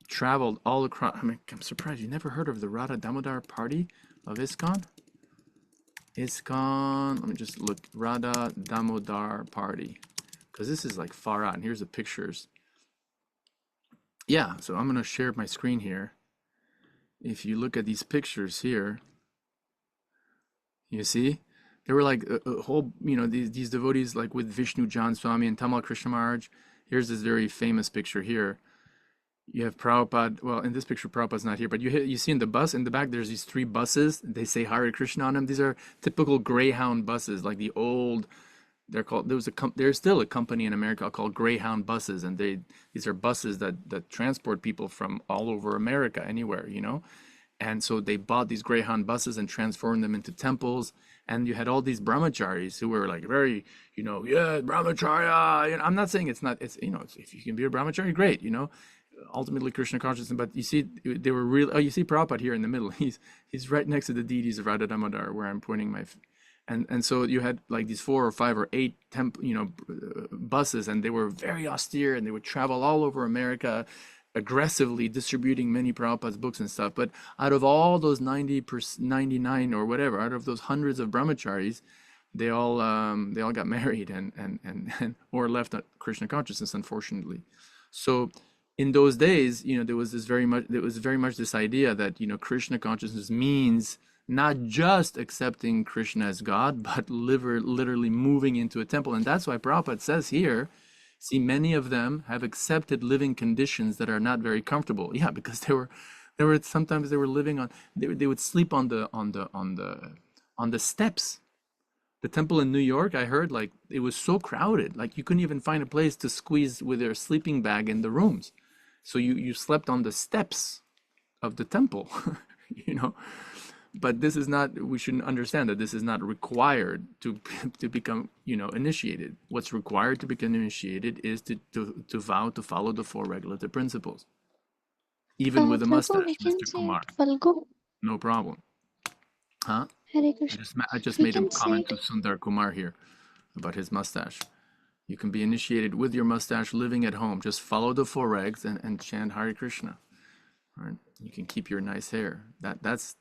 traveled all across. I mean, I'm surprised you never heard of the Radha Damodar party of ISKCON? ISKCON, let me just look, Radha Damodar party, because this is like far out. And here's the pictures. Yeah, so I'm going to share my screen here. If you look at these pictures here, you see, there were like a whole, these devotees like with Vishnu Jan Swami and Tamal Krishna Maharaj. Here's this very famous picture here. You have Prabhupada. Well, in this picture, Prabhupada's not here, but you see in the bus in the back, there's these 3 buses. They say Hare Krishna on them. These are typical Greyhound buses, like the old. They're called. There's still a company in America called Greyhound buses, and these are buses that transport people from all over America, anywhere, And so they bought these Greyhound buses and transformed them into temples. And you had all these brahmacharis who were like very, yeah, brahmacharya. I'm not saying it's not. It's if you can be a brahmachari, great. Ultimately Krishna consciousness. But you see, they were real. Oh, you see Prabhupada here in the middle. He's right next to the deities of Radha Damodar, where I'm pointing my. And so you had like these 4 or 5 or 8 buses, and they were very austere, and they would travel all over America, aggressively distributing many Prabhupada's books and stuff. But out of all those 99 or whatever, out of those hundreds of brahmacharis, they all got married and or left Krishna consciousness, unfortunately. So in those days, there was very much this idea that Krishna consciousness means not just accepting Krishna as God, but literally moving into a temple. And that's why Prabhupada says here, see, many of them have accepted living conditions that are not very comfortable. Yeah, because sometimes they were living on, they would sleep on the steps. The temple in New York, I heard, like it was so crowded, like you couldn't even find a place to squeeze with your sleeping bag in the rooms. So you slept on the steps of the temple, But this is not, we shouldn't understand that this is not required to to become, initiated. What's required to become initiated is to vow to follow the four regulative principles. Even with a Prabhu, we mustache, can Mr. say Kumar. it Falgu. No problem. Huh? Hare I Krishna. just We made a can say comment it. to Sundar Kumar here about his mustache. You can be initiated with your mustache living at home. Just follow the four regs and chant Hare Krishna. Right? You can keep your nice hair. That's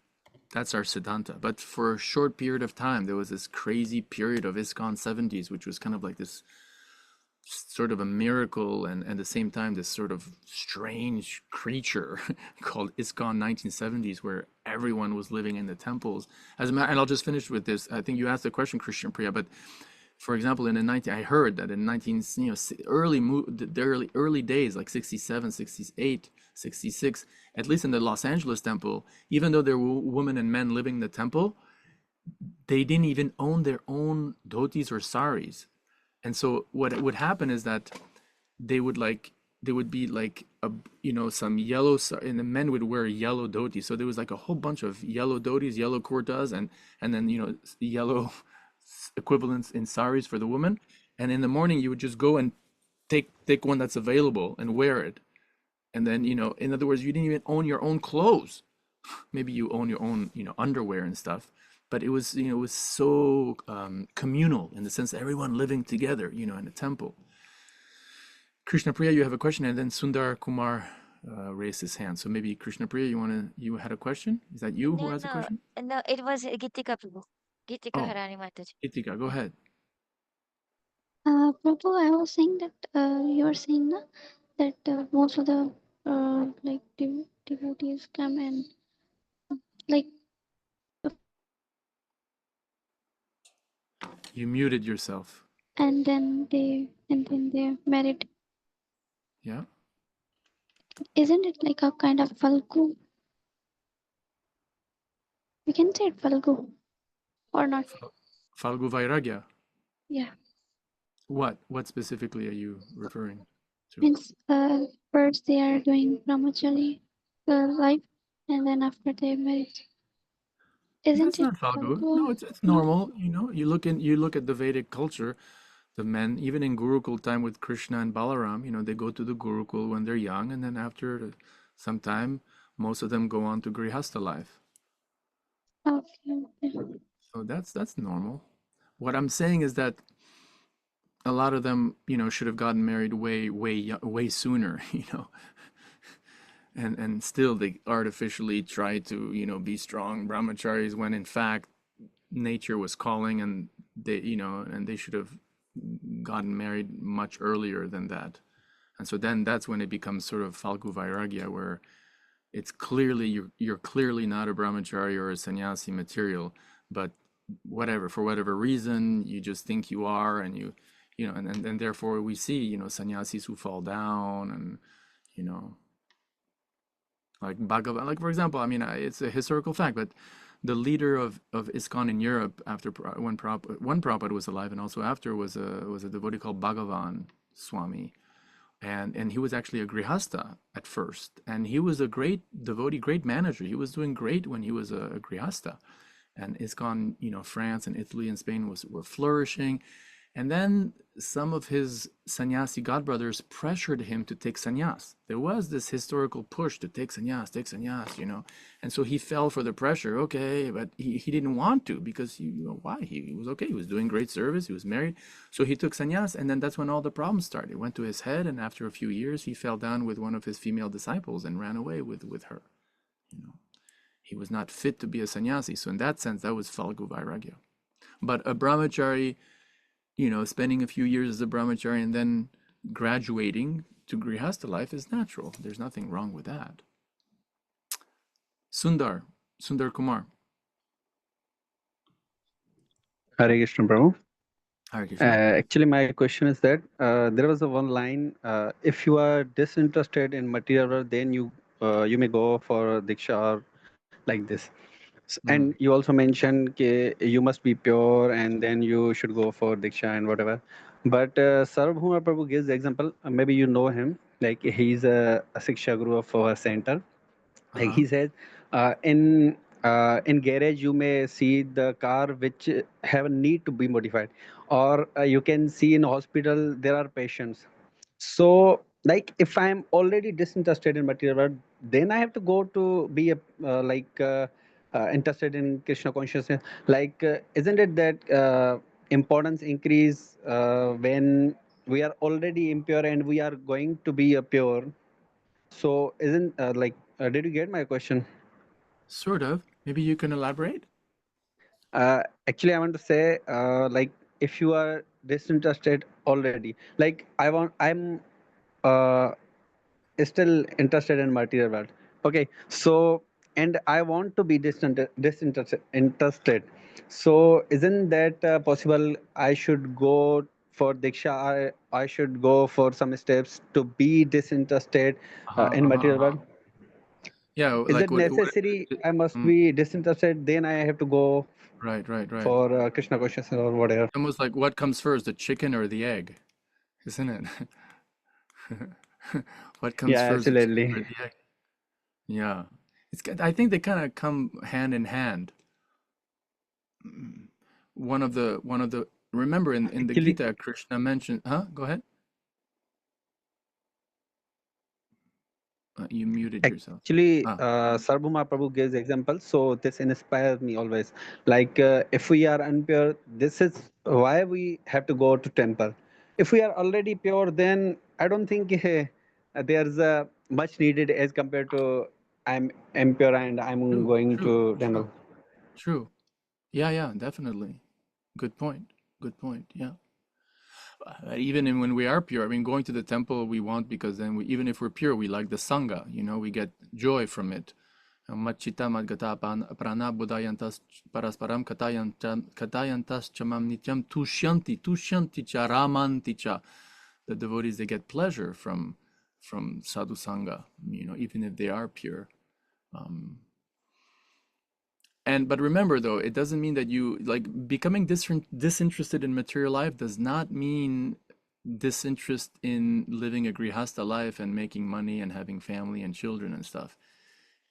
our Siddhanta. But for a short period of time, there was this crazy period of ISKCON 70s, which was kind of like this sort of a miracle, and at the same time, this sort of strange creature called ISKCON 1970s, where everyone was living in the temples. And I'll just finish with this. I think you asked the question, Christian Priya, but for example, I heard that in the early days, like 67, 68, 66, at least in the Los Angeles temple, even though there were women and men living in the temple, they didn't even own their own dhotis or saris. And so what would happen is that there would be like some yellow, and the men would wear yellow dhotis. So there was like a whole bunch of yellow dhotis, yellow kurtas, and then yellow equivalents in saris for the woman. And in the morning you would just go and take one that's available and wear it. And then in other words, you didn't even own your own clothes. Maybe you own your own underwear and stuff, but it was so communal, in the sense that everyone living together in a temple. Krishna Priya, you have a question, and then Sundar Kumar raised his hand. So maybe Krishna Priya, you had a question? Is that you who has a question? No, it was Gitika Prabhu. Gitika Oh, Harani Mataji. Itika, go ahead. Prabhu, I was saying that you were saying that most of the like devotees come and like You muted yourself. and then they're married. Yeah. Isn't it like a kind of Falgu? We can say it Falgu or not. Falgu Vairagya. Yeah. What specifically are you referring to? Means first they are doing brahmachari life and then after they married. Isn't That's it not Falgu. Falgu? No, it's normal. You look at the Vedic culture. The men, even in Gurukul time with Krishna and Balaram, they go to the Gurukul when they're young, and then after some time, most of them go on to Grihastha life. Okay. So that's normal. What I'm saying is that a lot of them, should have gotten married way sooner, and still they artificially try to, be strong brahmacharis when in fact nature was calling, and they should have gotten married much earlier than that. And so then that's when it becomes sort of Falgu Vairagya, where it's clearly you're clearly not a brahmachari or a sannyasi material, but for whatever reason you just think you are, and and therefore we see sannyasis who fall down, and like Bhagavan, like for example, it's a historical fact, but the leader of ISKCON in Europe after when Prabhupada was alive, and also after, was a devotee called Bhagavan Swami, and he was actually a grihastha at first, and he was a great devotee, great manager. He was doing great when he was a grihastha, and ISKCON, France and Italy and Spain were flourishing. And then some of his sannyasi godbrothers pressured him to take sannyas. There was this historical push to take sannyas, and so he fell for the pressure. Okay, but he didn't want to, because why? He was okay. He was doing great service. He was married, so he took sannyas, and then that's when all the problems started. It went to his head, and after a few years, he fell down with one of his female disciples and ran away with her. He was not fit to be a sannyasi. So in that sense, that was Falgu Vairagya. But a brahmachari, spending a few years as a brahmachari and then graduating to grihastha life is natural. There's nothing wrong with that. Sundar Kumar. Hare Krishna, Prabhu. Hare Krishna. Actually, my question is that there was a one line: if you are disinterested in material world, then you may go for diksha or like this. And you also mentioned you must be pure, and then you should go for diksha and whatever. But Sarvabhauma Prabhu gives the example. Maybe you know him. Like he's a Siksha Guru of our center. Like he says, in in garage you may see the car which have a need to be modified, or you can see in hospital there are patients. So like if I'm already disinterested in material world, then I have to go to be a interested in Krishna consciousness. Like isn't it that importance increase when we are already impure and we are going to be a pure? So isn't did you get my question? Sort of. Maybe you can elaborate? Actually, I want to say, like, if you are disinterested already, like, I'm uh, still interested in material world. Okay, so, and I want to be interested. So, isn't that possible? I should go for Diksha, I should go for some steps to be disinterested in material world. Yeah, Is like it necessary? I must be disinterested, then I have to go right. for Krishna consciousness or whatever. Almost like what comes first, the chicken or the egg, isn't it? What comes Yeah, first, the chicken absolutely. or the egg? Yeah, I think they kind of come hand in hand. One of the remember in the Actually, Gita, Krishna mentioned. Go ahead. You muted yourself. actually, Sarbu Mahaprabhu gives example, so this inspires me always. Like, if we are impure, this is why we have to go to temple. If we are already pure, then I don't think there's much needed as compared to I'm impure and I'm going to temple. True. Yeah, definitely. Good point. Good point. Yeah. Even when we are pure, I mean, going to the temple we want because then even if we're pure, we like the sangha. We get joy from it. Machita madgata prana budayantas parasparam katayantas chamam nityam tushyanti cha ramanti cha. The devotees, they get pleasure from sadhu sangha, even if they are pure. But remember though, it doesn't mean that you like becoming disinterested in material life does not mean disinterest in living a grihasta life and making money and having family and children and stuff.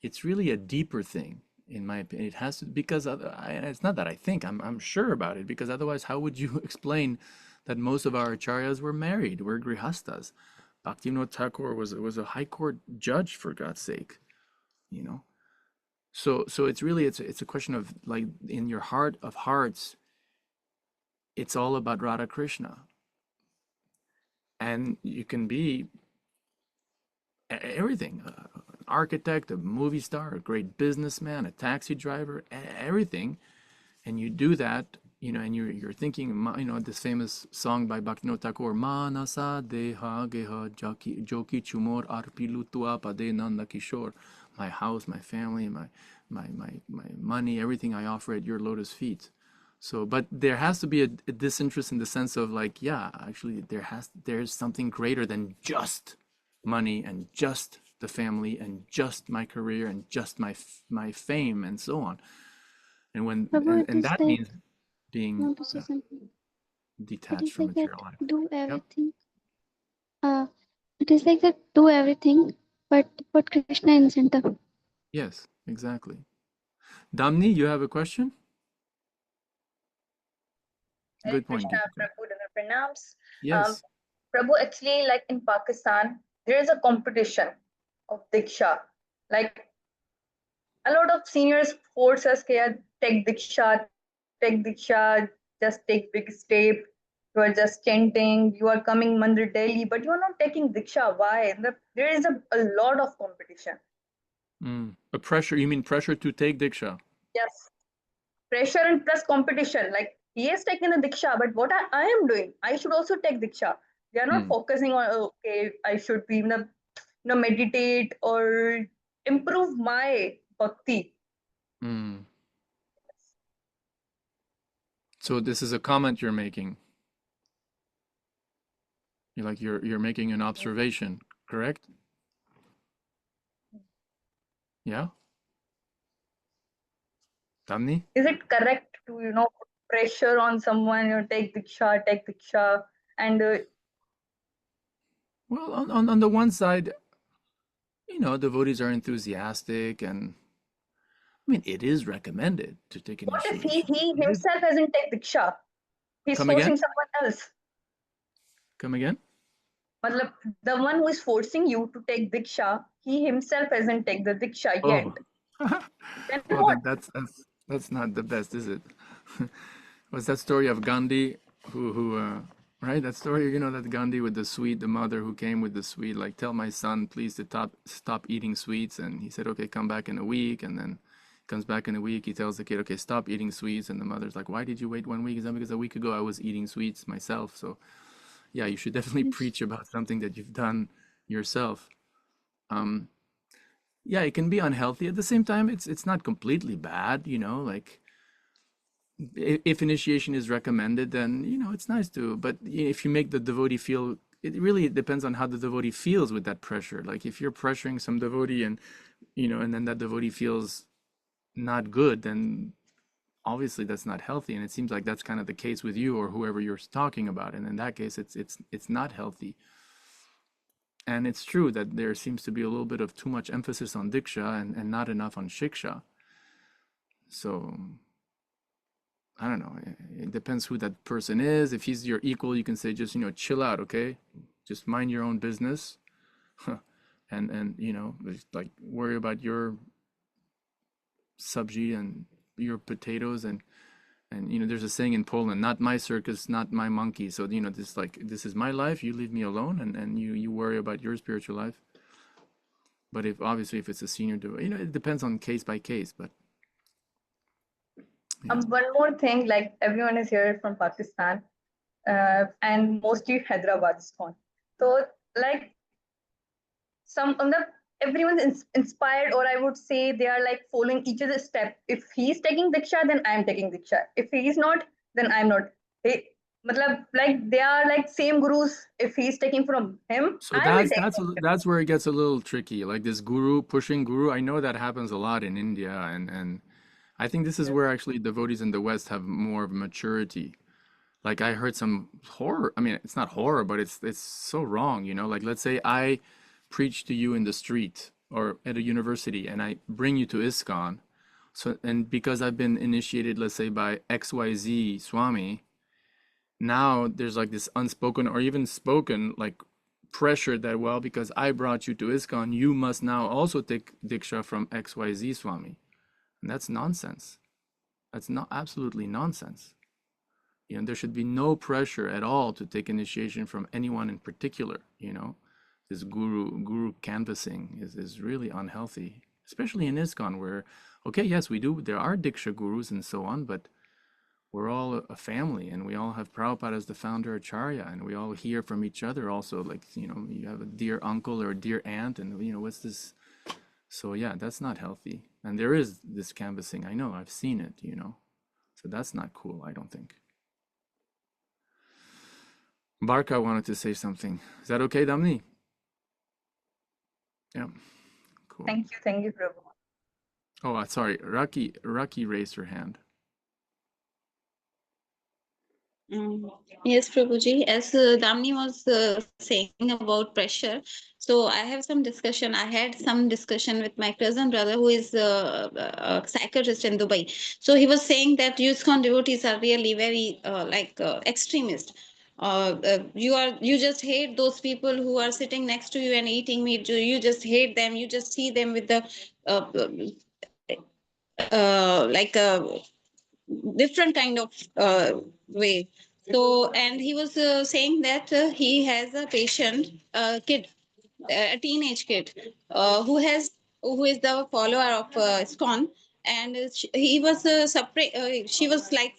It's really a deeper thing, in my opinion. It has to, because it's not that I think, I'm sure about it, because otherwise how would you explain that most of our acharyas were married, were grihastas? Bhaktivinoda Thakur was a high court judge, for God's sake, you know. So it's really it's a question of, like, in your heart of hearts, it's all about Radha Krishna, and you can be everything, an architect, a movie star, a great businessman, a taxi driver, everything, and you do that, and you're thinking, this famous song by Bhaktivinoda Thakur, Manasa deha geha joki chumor arpilu tua pade nanda kishore, my house, my family, my money, everything I offer at your lotus feet. So, but there has to be a disinterest in the sense of, like, yeah, actually there's something greater than just money and just the family and just my career and just my fame and so on. And Prabhu, it and is that like, means being want to say something. It detached is from like that, material life. do Yep. everything. It is like that, do everything, but put Krishna in center. Yes, exactly. Damni, you have a question? Hare Good point, Krishna, Deepika. Prabhu, the pranams. Yes. Prabhu, actually, like in Pakistan, there is a competition of Diksha. Like a lot of seniors force us, "Kya, take Diksha, just take big step. You are just chanting, you are coming mandir daily, but you are not taking Diksha. Why? There is a lot of competition. A pressure, you mean pressure to take Diksha? Yes, pressure and plus competition. Like he has taken a Diksha, but what I am doing, I should also take Diksha. We are not focusing on, "Oh, okay, I should be, meditate or improve my bhakti." So this is a comment you're making. You're making an observation, correct? Yeah? Damni? Is it correct to, put pressure on someone, take Diksha, and Well, on the one side, devotees are enthusiastic and I mean, it is recommended to take What if initiation. he It is. himself hasn't taken Diksha? He's Come forcing again? someone else. Come again? Matlab, the one who is forcing you to take Diksha, he himself hasn't taken the Diksha yet. Oh. Then Well, what? then that's not the best, is it? Was that story of Gandhi, who right? That story, you know, that Gandhi with the sweet, the mother who came with the sweet, like, tell my son please to stop eating sweets, and he said, okay, come back in a week, and then comes back in a week, he tells the kid, okay, stop eating sweets, and the mother's like, why did you wait 1 week? Is that because a week ago I was eating sweets myself? So yeah, you should definitely preach about something that you've done yourself. Yeah, it can be unhealthy. At the same time, it's not completely bad, you know, like if initiation is recommended, then, you know, it's nice to, but if you make the devotee feel, it really depends on how the devotee feels with that pressure. Like if you're pressuring some devotee and, you know, and then that devotee feels not good, then obviously that's not healthy. And it seems like that's kind of the case with you or whoever you're talking about. And in that case, it's not healthy. And it's true that there seems to be a little bit of too much emphasis on diksha and not enough on shiksha. So I don't know. It depends who that person is. If he's your equal, you can say, just, you know, chill out, okay? Just mind your own business. and you know, just like worry about your sabji and your potatoes, and you know, there's a saying in Poland, not my circus, not my monkey. So, you know, this is my life, you leave me alone, and you worry about your spiritual life. But if obviously if it's a senior, you know, it depends on case by case, but yeah. One more thing, like everyone is here from Pakistan, and mostly Hyderabad is gone. So, like, everyone's inspired, or I would say they are like following each other's step. If he's taking Diksha, then I'm taking Diksha. If he's not, then I'm not. They, like they are like same gurus. If he's taking from him, So I will take from him. that's where it gets a little tricky. Like this guru pushing guru. I know that happens a lot in India, and I think this is where actually devotees in the West have more of maturity. Like I heard some horror. I mean, it's not horror, but it's so wrong, you know? Like let's say I preach to you in the street or at a university and I bring you to ISKCON. So, and because I've been initiated, let's say by XYZ Swami, now there's like this unspoken or even spoken like pressure that, well, because I brought you to ISKCON, you must now also take Diksha from XYZ Swami. And that's nonsense. That's not absolutely nonsense. You know, there should be no pressure at all to take initiation from anyone in particular, you know. This guru canvassing is really unhealthy, especially in ISKCON where, okay, yes, there are Diksha gurus and so on, but we're all a family and we all have Prabhupada as the founder Acharya, and we all hear from each other also, like, you know, you have a dear uncle or a dear aunt and, you know, what's this? So yeah, that's not healthy. And there is this canvassing. I know, I've seen it, you know. So that's not cool, I don't think. Barka wanted to say something. Is that okay, Damni? Yeah, cool. Thank you, Prabhu. Oh, sorry, Raki raised her hand. Yes, Prabhuji. As Damni was saying about pressure, so I have some discussion. I had some discussion with my cousin brother who is a psychiatrist in Dubai. So he was saying that ISKCON devotees are really very extremist. You just hate those people who are sitting next to you and eating meat. You just hate them. You just see them with the uh, like a different kind of way. So, and he was saying that he has a patient, kid, a teenage kid, who is the follower of ISKCON, and he was suffering. She was like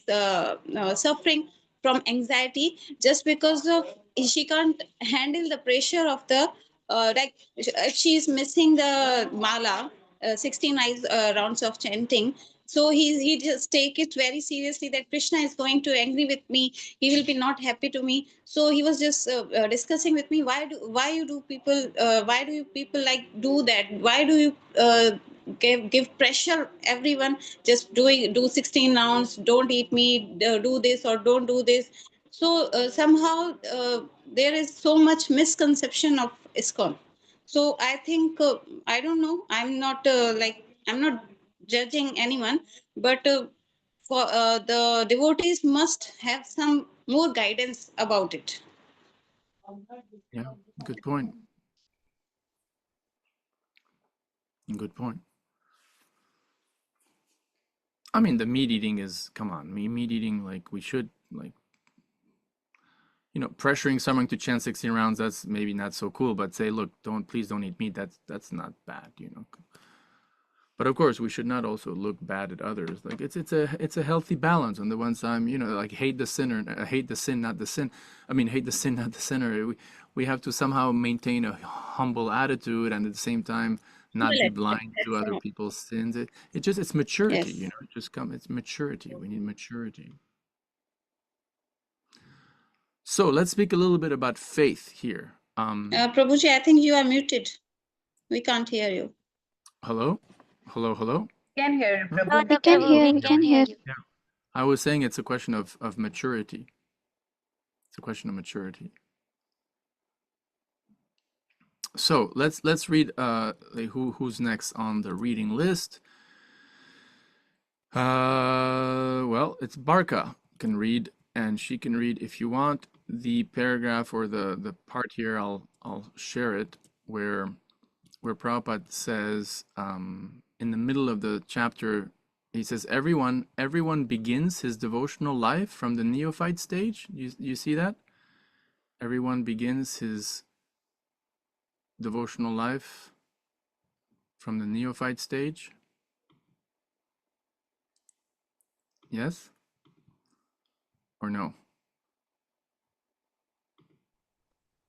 suffering from anxiety just because of she can't handle the pressure of the if she's missing the mala, 16 rounds of chanting, so he just take it very seriously that Krishna is going to angry with me, he will be not happy to me. So he was just discussing with me, why do you people like do that, why do you give pressure everyone, just do 16 rounds, don't eat meat, do this or don't do this. So somehow there is so much misconception of ISKCON. So I think I don't know, I'm not judging anyone, but for the devotees must have some more guidance about it. Yeah, good point. Good point. I mean, the meat eating is, come on, meat eating, like we should, like, you know, pressuring someone to chant 16 rounds, that's maybe not so cool, but say, look, please don't eat meat. That's not bad, you know. But of course, we should not also look bad at others. Like it's a healthy balance. On the one side, you know, like hate the sinner, hate the sin, not the sin. I mean, hate the sin, not the sinner. We have to somehow maintain a humble attitude, and at the same time, not be blind to other people's sins. It's maturity, Yes. you know. It's maturity. We need maturity. So let's speak a little bit about faith here. Prabhuji, I think you are muted. We can't hear you. Hello. Can hear you, No, Prabhu. no, We can Prabhu, hear, we we can can hear hear. you. Yeah. I was saying it's a question of maturity. It's a question of maturity. So let's read like who's next on the reading list. Well, it's Barka can read, and she can read if you want the paragraph or the part here. I'll share it where Prabhupada says in the middle of the chapter, he says everyone begins his devotional life from the neophyte stage. You see that? Everyone begins his devotional life from the neophyte stage. Yes or no?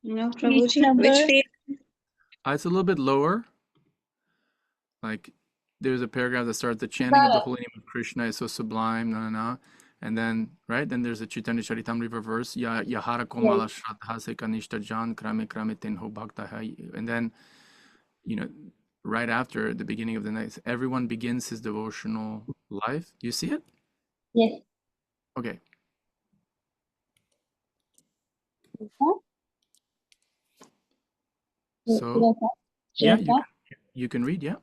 No, Page Prabhuji. number. Which page? It's a little bit lower. Like there's a paragraph that starts the chanting of the holy name of Krishna is so sublime, and then then there's a Chaitanya Charitamrita verse, Yahara Komala Shraddha Se Kanishta Jan Krame Krame Tenho Bhakta Hai, and then right after the beginning of the night, everyone begins his devotional life. You see it? Yes. Okay. So yeah, you can read, yeah.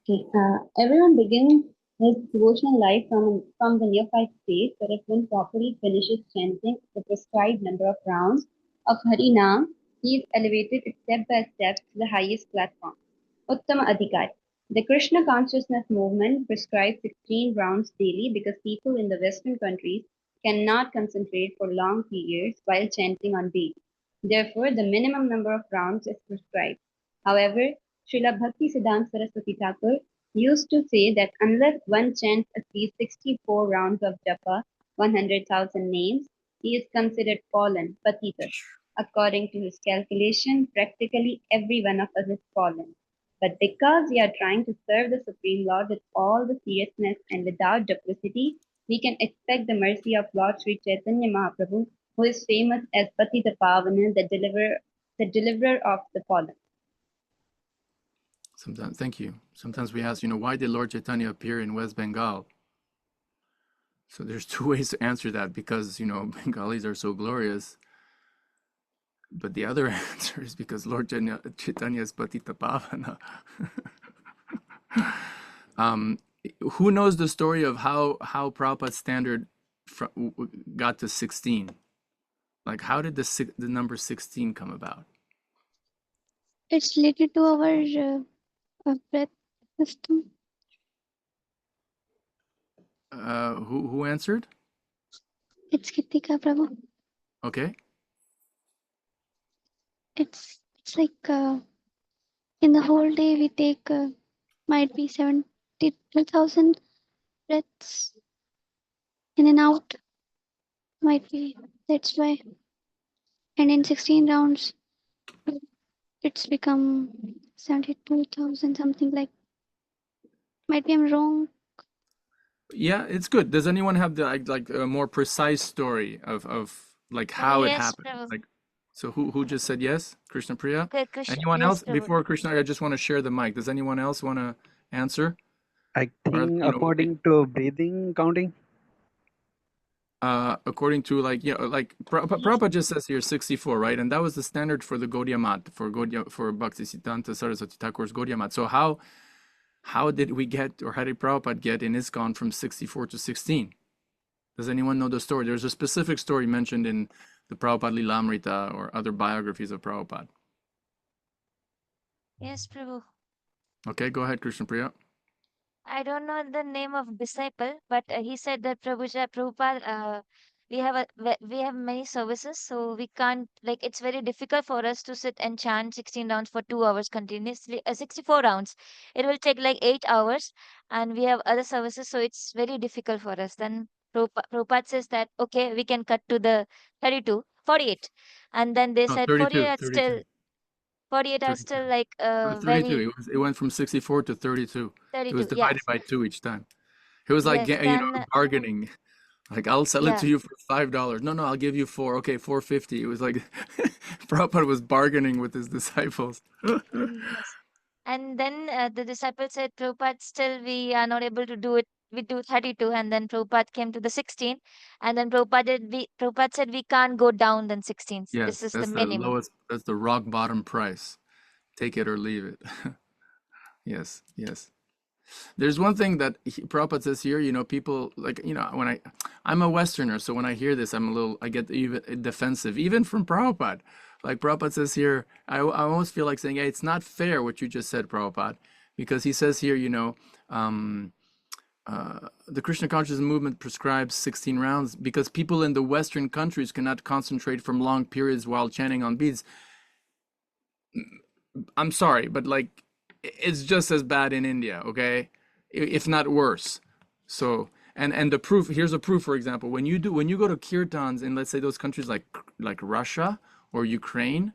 Okay. Everyone begins his devotional life from the neophyte stage, but if one properly finishes chanting the prescribed number of rounds of Hari Nam, he is elevated step by step to the highest platform. Uttama Adhikari. The Krishna consciousness movement prescribes 16 rounds daily because people in the Western countries cannot concentrate for long periods while chanting on beat. Therefore, the minimum number of rounds is prescribed. However, Srila Bhakti Siddhanta Saraswati Thakur used to say that unless one chants at least 64 rounds of japa, 100,000 names, he is considered fallen, patita. According to his calculation, practically every one of us is fallen. But because we are trying to serve the Supreme Lord with all the seriousness and without duplicity, we can expect the mercy of Lord Sri Chaitanya Mahaprabhu, who is famous as Patita Pavana, the deliverer of the fallen. Sometimes, thank you. Sometimes we ask, why did Lord Chaitanya appear in West Bengal? So there's two ways to answer that, because, Bengalis are so glorious. But the other answer is because Lord Chaitanya is Patita Pavana. Who knows the story of how Prabhupada's standard got to 16? Like, how did the number 16 come about? It's related to our breath system. Who answered? It's Kritika Prabhu. Okay. It's like in the whole day we take might be 72,000 breaths in and out. Might be, that's why. And in 16 rounds, it's become 72,000 something like. Might be I'm wrong. Yeah, it's good. Does anyone have the like a more precise story of like how it Yes, happened? Prabhu. Like, so who just said yes? Krishna Priya? Okay, Krishna. Anyone Yes, else? Prabhu. Before Krishna, I just want to share the mic. Does anyone else want to answer? I Or, think according to breathing counting. according to like Prabhupada just says here 64, right? And that was the standard for the Gaudiya Mat, for Bhakti Siddhanta Saraswati Thakur's Gaudiya Mat. So how did we get, or how did Prabhupada get in ISKCON from 64 to 16? Does anyone know the story? There's a specific story mentioned in the Prabhupada Lilamrita or other biographies of Prabhupada. Yes, Prabhu. Okay, go ahead, Krishna Priya. I don't know the name of disciple, but he said that Prabhupada, we have many services, so we can't, like, it's very difficult for us to sit and chant 16 rounds for 2 hours continuously. 64 rounds, it will take like 8 hours, and we have other services, so it's very difficult for us. Then Prabhupada says that okay, we can cut to the 48, and then they No, said 32, 32. 48 are 32. still like It was 32. very It went from 64 to 32. It was 32. divided Yes, by 2 each time. It was like, yes. Then bargaining. Like, I'll sell it yeah. to you for $5. No, I'll give you 4. Okay, 4.50. It was like Prabhupada was bargaining with his disciples. Yes. And then the disciple said, Prabhupada, still we are not able to do it. We do 32. And then Prabhupada came to the 16. And then Prabhupada said, we can't go down than 16. This Yes, is the that's the minimum. lowest, that's the rock bottom price. Take it or leave it. Yes, yes. There's one thing that Prabhupada says here, people like, when I'm a Westerner, so when I hear this, I get even defensive, even from Prabhupada. Like Prabhupada says here, I almost feel like saying, hey, it's not fair what you just said, Prabhupada, because he says here, the Krishna consciousness movement prescribes 16 rounds because people in the Western countries cannot concentrate from long periods while chanting on beads. I'm sorry, but like, it's just as bad in India, okay? If not worse. So, and the proof, here's a proof, for example, when you go to kirtans in, let's say, those countries like Russia or Ukraine,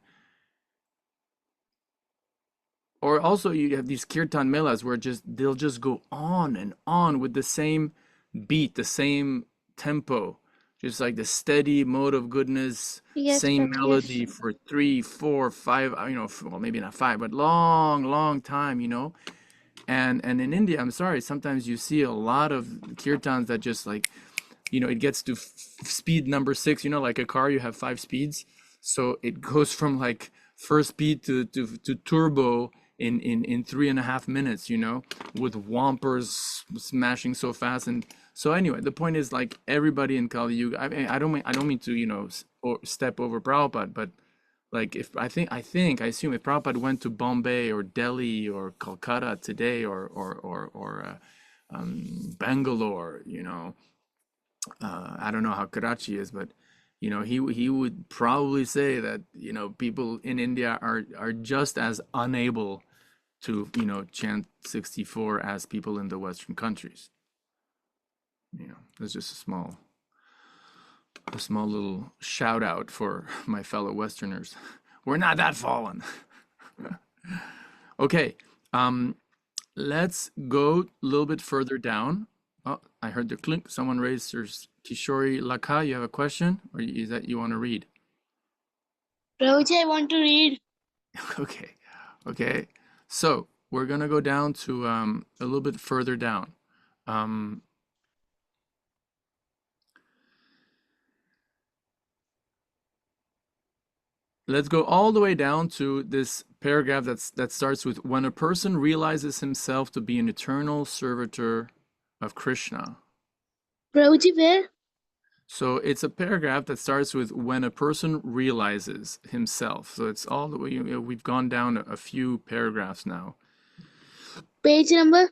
or also you have these kirtan melas where they'll just go on and on with the same beat, the same tempo, just like the steady mode of goodness, Yes, same Prabhu, melody yes. for 3, 4, 5, well, maybe not 5, but long time, And in India, I'm sorry, sometimes you see a lot of kirtans that just like, it gets to speed number 6, like a car, you have 5 speeds. So it goes from like first speed to turbo in 3.5 minutes, with whompers smashing so fast. And so anyway, the point is, like, everybody in Kali Yuga, I don't mean to, or step over Prabhupada, but like, if I assume if Prabhupada went to Bombay or Delhi or Calcutta today or Bangalore, I don't know how Karachi is, but he would probably say that people in India are just as unable to chant 64 as people in the Western countries. There's just a small little shout out for my fellow Westerners. We're not that fallen. Okay, let's go a little bit further down. Oh, I heard the clink. Someone raised their Kishori Laka. You have a question, or is that you want to read? Prabhuji, I want to read. Okay. So we're gonna go down to a little bit further down. Let's go all the way down to this paragraph that starts with, when a person realizes himself to be an eternal servitor of Krishna. Prabhuji, where? So it's a paragraph that starts with, when a person realizes himself. So it's all the way, we've gone down a few paragraphs now. Page number?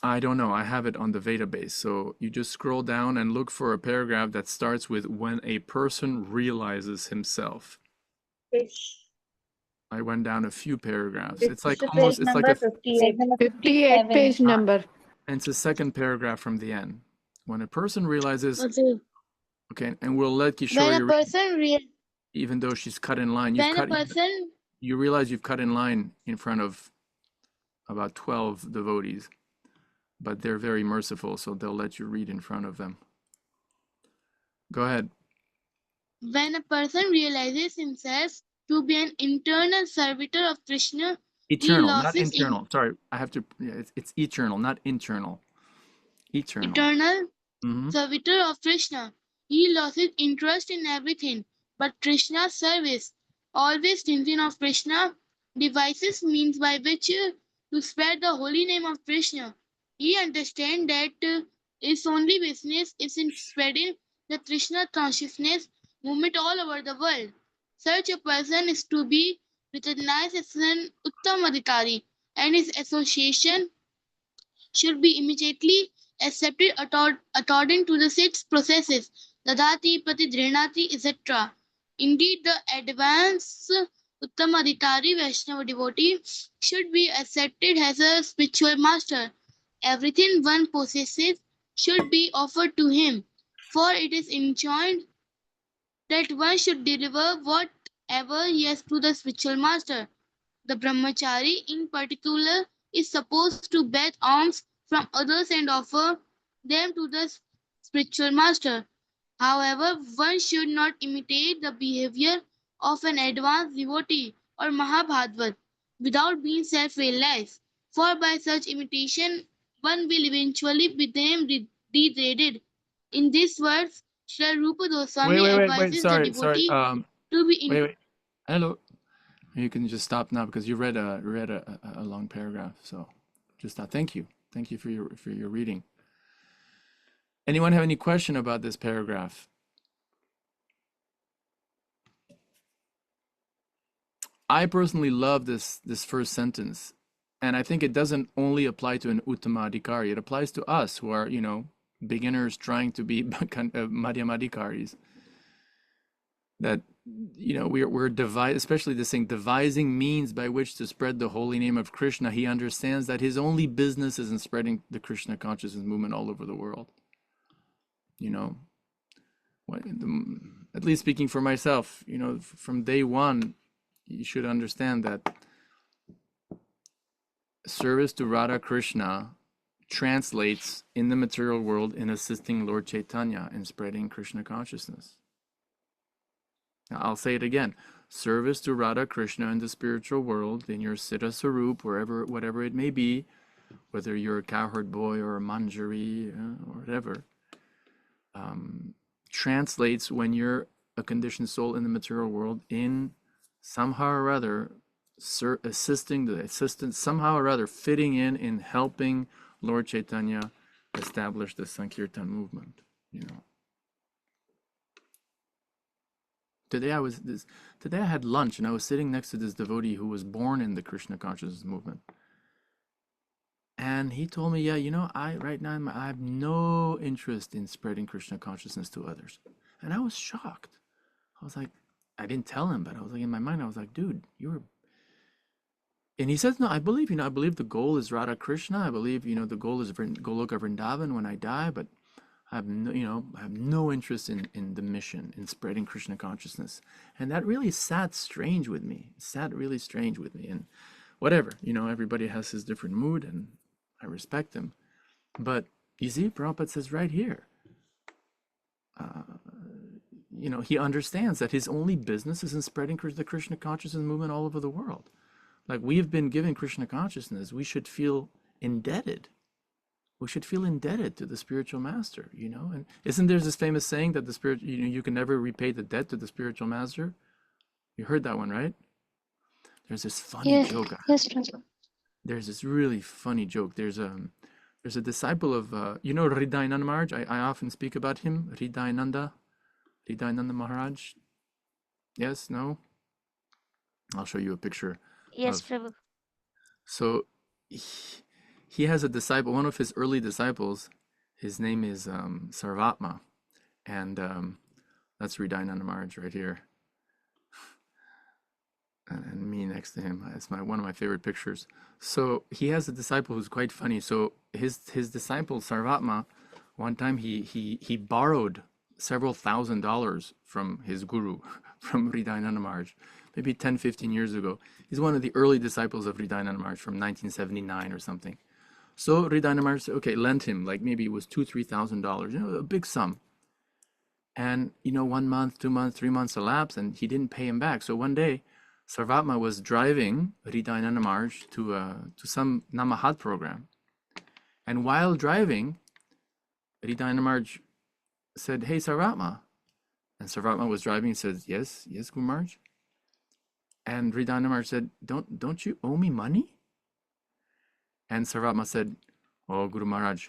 I don't know. I have it on the database. So you just scroll down and look for a paragraph that starts with, when a person realizes himself. I went down a few paragraphs. It's like almost, it's like a 58 page number. And it's the second paragraph from the end. When a person realizes, Okay. okay, and we'll let When Kishori a read, person even though she's cut in line. when a person You realize you've cut in line in front of about 12 devotees, but they're very merciful, so they'll let you read in front of them. Go ahead. when a person realizes himself to be an internal servitor of Krishna, Eternal, he not loses internal. Sorry, I have to, yeah, it's eternal, not internal. Eternal. eternal Mhm. servitor of Krishna. He loses interest in everything but Krishna's service. Always thinking of Krishna devises means by which to spread the holy name of Krishna. He understands that its only business is in spreading the Krishna consciousness movement all over the world. Such a person is to be recognized as an Uttamadhikari, and his association should be immediately accepted according to the six processes, Dadati, Pratidrinati, etc. Indeed, the advanced Uttamadhikari Vaishnava devotee should be accepted as a spiritual master. Everything one possesses should be offered to him, for it is enjoined that one should deliver whatever he has to the spiritual master. The brahmachari, in particular, is supposed to beg alms from others and offer them to the spiritual master. However, one should not imitate the behavior of an advanced devotee or Mahabhagavad without being self-realized, for by such imitation one will eventually become degraded. In these words, Sri Rupa Goswami Wait. advises the Sorry. devotee to be in. Wait. Hello. You can just stop now because you read a long paragraph. So just stop. Thank you for your reading. Anyone have any question about this paragraph? I personally love this first sentence, and I think it doesn't only apply to an Uttama Adhikari. It applies to us who are, beginners trying to be Madhyama Adhikaris. That, we're especially this thing, devising means by which to spread the holy name of Krishna. He understands that his only business is in spreading the Krishna consciousness movement all over the world. At least speaking for myself, from day one, you should understand that service to Radha Krishna translates in the material world in assisting Lord Chaitanya in spreading Krishna consciousness. Now, I'll say it again. Service to Radha Krishna in the spiritual world, in your Siddha Sarup, whatever it may be, whether you're a cowherd boy or a manjari or whatever, translates when you're a conditioned soul in the material world in somehow or other assisting the assistant, somehow or other fitting in helping Lord Chaitanya establish the Sankirtan movement. Today I had lunch and I was sitting next to this devotee who was born in the Krishna consciousness movement. And he told me, yeah, right now I have no interest in spreading Krishna consciousness to others. And I was shocked. I was like, I didn't tell him, but I was like, in my mind, I was like, dude, and he says, no, I believe the goal is Radha Krishna. I believe, the goal is Goloka Vrindavan when I die, but I have no interest in the mission, in spreading Krishna consciousness. And that really sat strange with me. It sat really strange with me. And whatever, everybody has his different mood and I respect him. But you see, Prabhupada says right here, he understands that his only business is in spreading the Krishna consciousness movement all over the world. Like, we have been given Krishna consciousness, we should feel indebted. We should feel indebted to the spiritual master, And isn't there this famous saying that the spirit, you can never repay the debt to the spiritual master? You heard that one, right? There's this funny joke. Yes. There's this really funny joke. There's a disciple of Hridayananda Maharaj. I often speak about him. Hridayananda Maharaj. Yes, no? I'll show you a picture. Yes, Prabhu. So he has a disciple, one of his early disciples. His name is Sarvatma, and that's Hridayananda Maharaj right here, and me next to him. It's one of my favorite pictures. So he has a disciple who's quite funny. So his disciple Sarvatma, one time he borrowed several $1,000s from his guru, from Hridayananda Maharaj, maybe 10-15 years ago. He's one of the early disciples of Hridayananda Maharaj from 1979 or something. So Hridayananda Maharaj said, okay, lent him, like maybe it was $2,000-3,000, a big sum. And 1 month, 2 months, 3 months elapsed, and he didn't pay him back. So one day, Sarvatma was driving Hridayananda Maharaj to some Namahat program. And while driving, Hridayananda Maharaj said, hey, Sarvatma. And Sarvatma was driving and said, yes, Guru Maharaj. And Hridayananda Maharaj said, don't you owe me money? And Sarvatma said, "Oh, Guru Maharaj,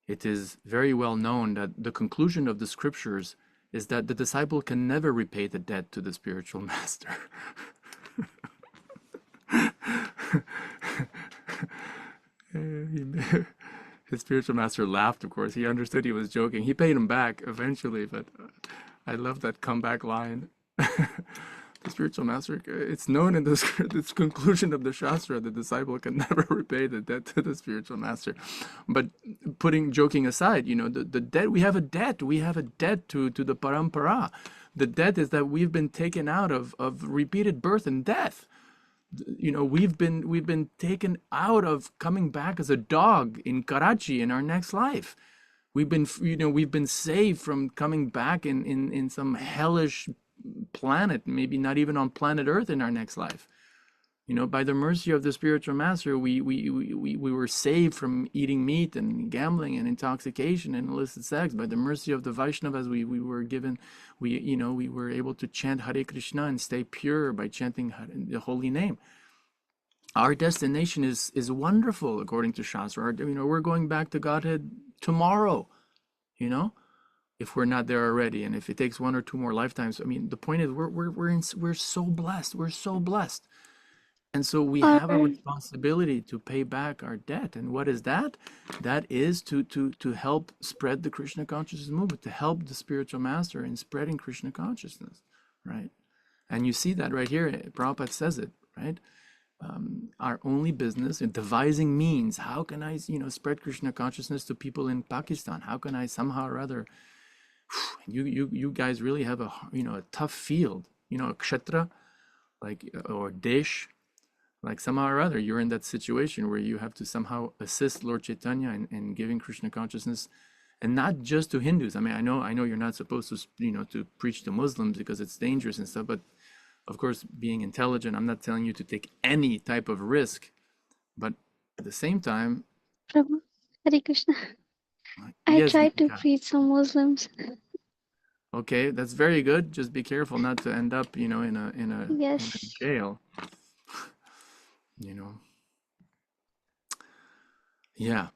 it is very well known that the conclusion of the scriptures is that the disciple can never repay the debt to the spiritual master." His spiritual master laughed, of course. He understood he was joking. He paid him back eventually, but I love that comeback line. The spiritual master, it's known in this conclusion of the Shastra, the disciple can never repay the debt to the spiritual master. But joking aside, the debt, we have a debt to the parampara. The debt is that we've been taken out of repeated birth and death. We've been taken out of coming back as a dog in Karachi in our next life. We've been saved from coming back in some hellish planet, maybe not even on planet Earth in our next life. By the mercy of the spiritual master, we were saved from eating meat and gambling and intoxication and illicit sex. By the mercy of the Vaishnavas, we were given, we were able to chant Hare Krishna and stay pure by chanting the holy name. Our destination is wonderful according to Shastra. We're going back to Godhead tomorrow, if we're not there already, and if it takes 1 or 2 more lifetimes. The point is we're so blessed. We're so blessed. And so we have a responsibility to pay back our debt. And what is that? That is to help spread the Krishna consciousness movement, to help the spiritual master in spreading Krishna consciousness, right? And you see that right here. Prabhupada says it, right? Our only business in devising means. How can I, spread Krishna consciousness to people in Pakistan? How can I somehow or other? You guys really have a tough field. A kshetra, or desh. Somehow or other, you're in that situation where you have to somehow assist Lord Chaitanya in giving Krishna consciousness, and not just to Hindus. I know you're not supposed to, to preach to Muslims because it's dangerous and stuff, but of course, being intelligent, I'm not telling you to take any type of risk, but at the same time, Prabhu, Hare Krishna. I yes, tried to Deepika. preach some Muslims. Okay, that's very good. Just be careful not to end up, in a Yes. jail. Yeah,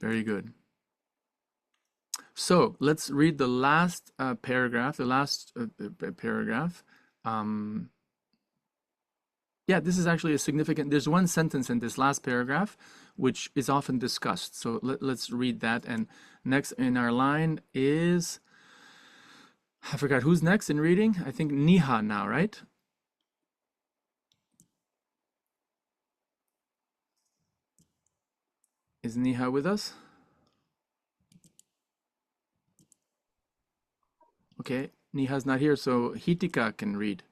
very good. So let's read the last paragraph. Yeah, this is actually a significant. There's one sentence in this last paragraph which is often discussed. So let's read that. And next in our line is, I forgot who's next in reading. I think Niha now, right? Is Niha with us? Okay, Niha's not here, so Hitika can read.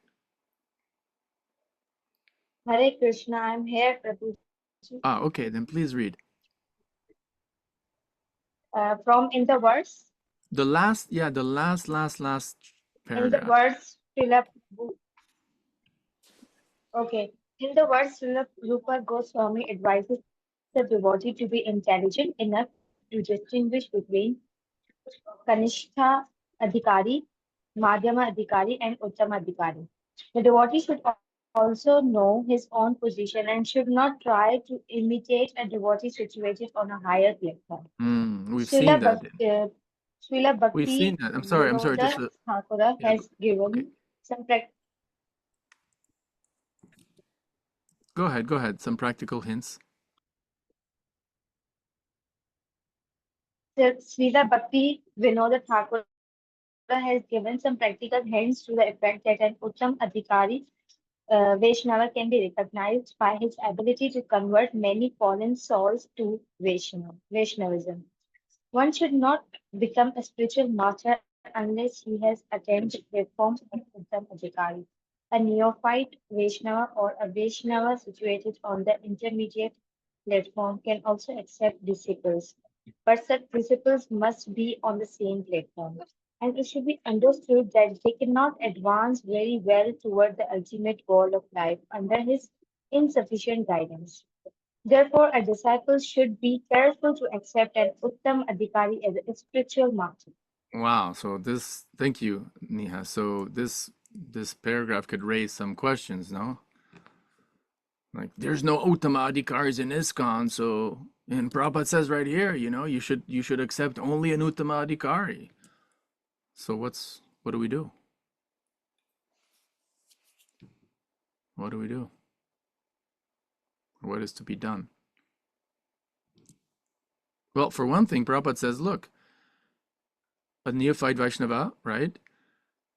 Hare Krishna, I'm here, Prabhu. Okay, then please read. From in the verse. The last paragraph. In the verse, okay. In the verse, Srila Rupa Goswami advises the devotee to be intelligent enough to distinguish between Kanishta Adhikari, Madhyama Adhikari, and Uttama Adhikari. The devotee should also know his own position and should not try to imitate a devotee situated on a higher platform. We've seen that. Srila We've seen Bhakti that. I'm sorry. Just Thakura has given some Go ahead. Some practical hints. Srila Bhakti Vinoda Thakur has given some practical hints to the effect that an Uttam Adhikari Vaishnava can be recognized by his ability to convert many fallen souls to Vaishnavism. One should not become a spiritual master unless he has attained the platform of Uttam Adhikari. A neophyte Vaishnava or a Vaishnava situated on the intermediate platform can also accept disciples, but such disciples must be on the same platform. And it should be understood that they cannot advance very well toward the ultimate goal of life under his insufficient guidance. Therefore, a disciple should be careful to accept an Uttam Adhikari as a spiritual master. Wow. So thank you, Niha. So this paragraph could raise some questions, no? Like, there's no Uttama Adhikaris in ISKCON, so, and Prabhupada says right here, you should accept only an Uttama Adhikari. So what do we do? What do we do? What is to be done? Well, for one thing, Prabhupada says, look, a neophyte Vaishnava, right,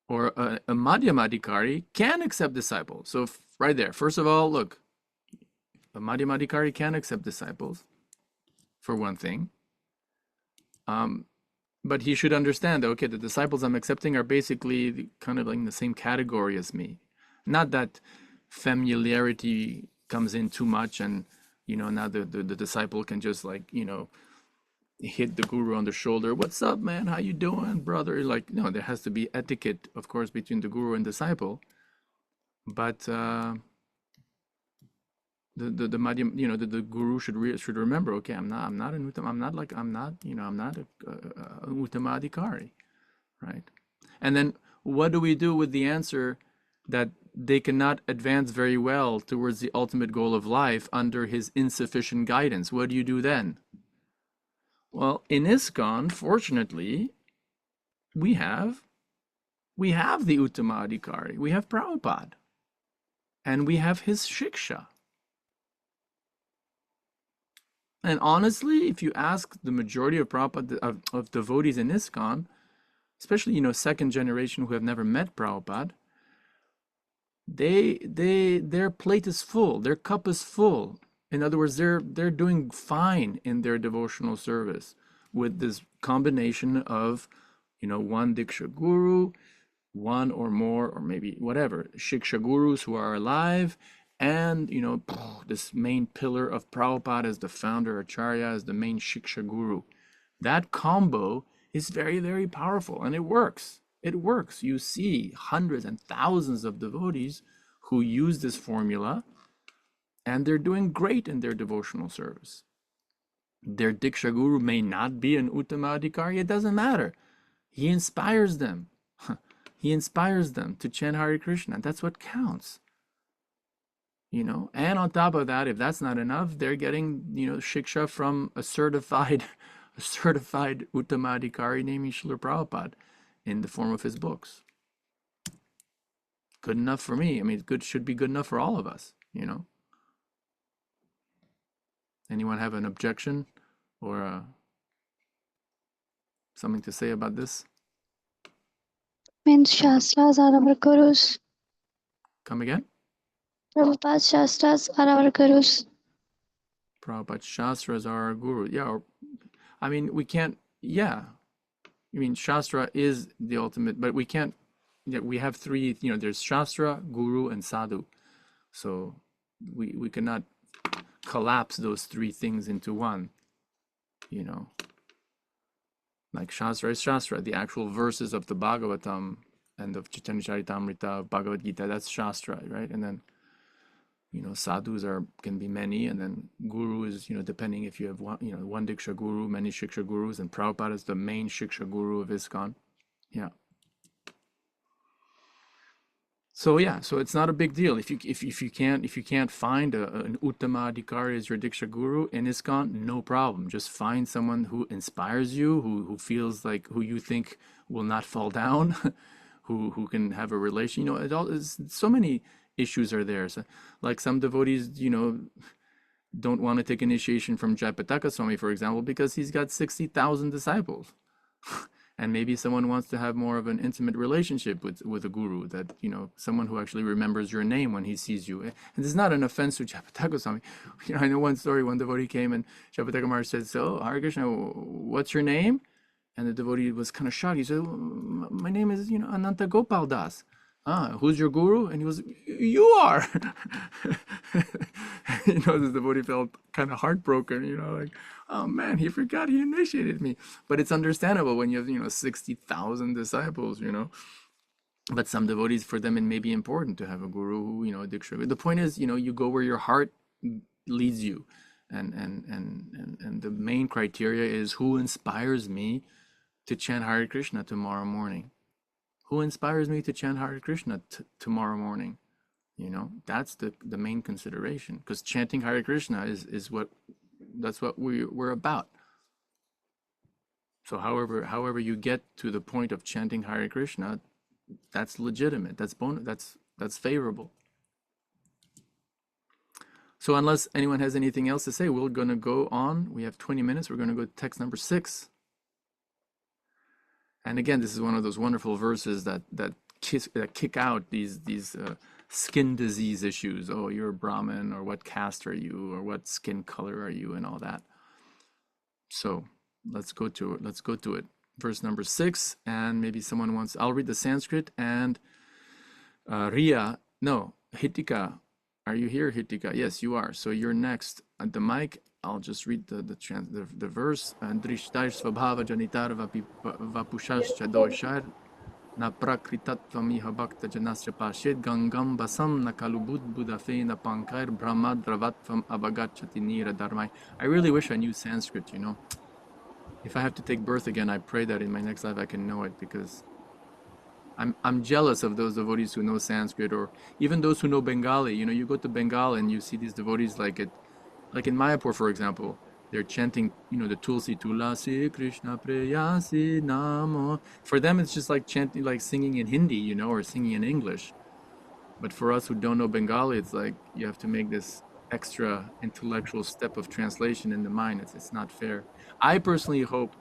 or a Madhyamadikari can accept disciples. So right there, first of all, look, a Madhyamadikari can accept disciples, for one thing. But he should understand that, okay, the disciples I'm accepting are basically kind of like in the same category as me. Not that familiarity comes in too much and, now the disciple can just like, hit the guru on the shoulder. What's up, man? How you doing, brother? Like, no, there has to be etiquette, of course, between the guru and disciple. But the madhyam, the guru should remember. Okay, I'm not an uttam. I'm not a uttamadikari, right? And then what do we do with the answer that they cannot advance very well towards the ultimate goal of life under his insufficient guidance? What do you do then? Well, in ISKCON, fortunately, we have the Uttama Adhikari. We have Prabhupada. And we have his Shiksha. And honestly, if you ask the majority of Prabhupada, of devotees in ISKCON, especially, second generation who have never met Prabhupada, their plate is full, their cup is full. In other words, they're doing fine in their devotional service with this combination of, one Diksha Guru, one or more, or maybe whatever, Shiksha Gurus who are alive, and, this main pillar of Prabhupada as the founder, Acarya as the main Shiksha Guru. That combo is very, very powerful, and it works. It works. You see hundreds and thousands of devotees who use this formula, and they're doing great in their devotional service. Their Diksha Guru may not be an Uttama Adhikari, it doesn't matter. He inspires them. He inspires them to chant Hare Krishna. That's what counts. And on top of that, if that's not enough, they're getting, Shiksha from a certified Uttama Adhikari named Srila Prabhupada in the form of his books. Good enough for me. I mean, should be good enough for all of us, Anyone have an objection or something to say about this? Means Shastras are our gurus. Come again? Prabhupada's Shastras are our gurus. Prabhupada's Shastras are our guru. Yeah, I mean, we can't, yeah. I mean, Shastra is the ultimate, but we can't, we have three, there's Shastra, Guru, and Sadhu. So we cannot collapse those three things into one, Like Shastra is Shastra, the actual verses of the Bhagavatam and of Chaitanya Charitamrita, Bhagavad Gita, that's Shastra, right? And then, sadhus can be many, and then guru is, depending if you have one Diksha Guru, many Shiksha Gurus, and Prabhupada is the main Shiksha Guru of ISKCON. Yeah. So yeah, so it's not a big deal if you can't find an Uttama Adhikari as your Diksha Guru in ISKCON, no problem. Just find someone who inspires you, who feels like, who you think will not fall down, who can have a relation. So many issues are there. So, like some devotees, don't want to take initiation from Jayapataka Swami, for example, because he's got 60,000 disciples. And maybe someone wants to have more of an intimate relationship with a guru, that, someone who actually remembers your name when he sees you. And this is not an offense to Jayapataka Swami. I know one story, one devotee came and Jayapataka Maharaj said, "So, Hare Krishna, what's your name?" And the devotee was kind of shocked. He said, "My name is, Ananta Gopal Das." "Ah, who's your guru?" And he was, "You are." This devotee felt kind of heartbroken, like, oh man, he forgot he initiated me. But it's understandable when you have, 60,000 disciples, But some devotees, for them, it may be important to have a guru who, a diksha. The point is, you go where your heart leads you. And the main criteria is, who inspires me to chant Hare Krishna tomorrow morning? Who inspires me to chant Hare Krishna tomorrow morning? You know, that's the main consideration, because chanting Hare Krishna is that's what we're about. So however you get to the point of chanting Hare Krishna, that's legitimate. That's favorable. So unless anyone has anything else to say, we're going to go on. We have 20 minutes. We're going to go to text number 6. And again, this is one of those wonderful verses that kick out these skin disease issues. Oh, you're a Brahmin, or what caste are you, or what skin color are you, and all that. So let's go to it. Let's go to it. Verse number 6, and maybe someone wants. I'll read the Sanskrit, and Hitika, are you here, Hitika? Yes, you are. So you're next at the mic. I'll just read the verse. Drishtar svabhava janitar vapushascha doshar na prakritatvam bhakta janasya pashid gangam basam na kalubud budafe na pankar brahma dravatvam abagachati nira dharmai. I really wish I knew Sanskrit, you know. If I have to take birth again, I pray that in my next life I can know it, because I'm jealous of those devotees who know Sanskrit, or even those who know Bengali. You know, you go to Bengal and you see these devotees like in Mayapur, for example, they're chanting, you know, the Tulsi Tulasi Krishna Preyasi Namo. For them, it's just like chanting, like singing in Hindi, you know, or singing in English. But for us who don't know Bengali, it's like you have to make this extra intellectual step of translation in the mind. It's not fair. I personally hope,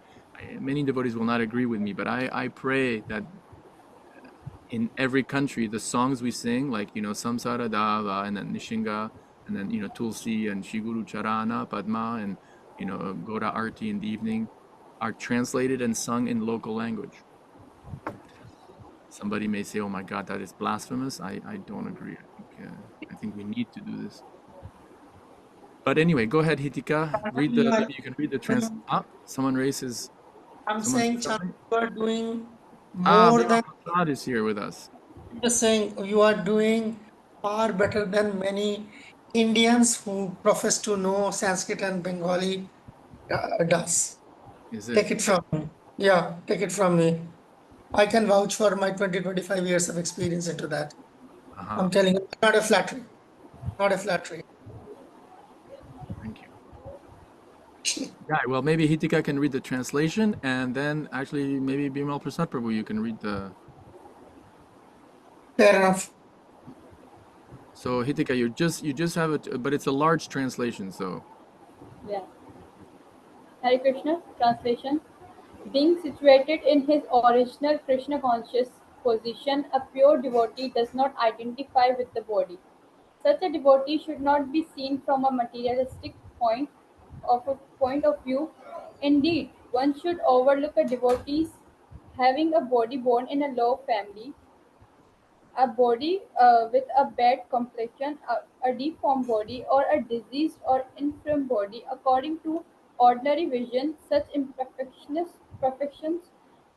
many devotees will not agree with me, but I pray that in every country, the songs we sing, like, you know, Samsara Dava, and then Nishinga, and then, you know, Tulsi and Shiguru Charana, Padma, and, you know, Gora Arti in the evening, are translated and sung in local language. Somebody may say, oh my God, that is blasphemous. I don't agree. I think we need to do this. But anyway, go ahead, Hitika. Maybe you can read the someone raises. I'm saying, Chan, you are doing more than. Prasad is here with us. I'm just saying you are doing far better than many Indians who profess to know Sanskrit and Bengali does. Is it? Take it from me. Yeah, take it from me. I can vouch for my 20-25 years of experience into that. I'm telling you, not a flattery. Not a flattery. Thank you. Yeah, well, maybe Hitika can read the translation, and then actually maybe Bimal Prasad Prabhu, you can read the. Fair enough. So Hitika, you just have it, but it's a large translation, so. Yeah. Hare Krishna, translation. Being situated in his original Krishna conscious position, a pure devotee does not identify with the body. Such a devotee should not be seen from a materialistic point of view. Indeed, one should overlook a devotee's having a body born in a low family, a body with a bad complexion, a deformed body, or a diseased or infirm body. According to ordinary vision, such imperfections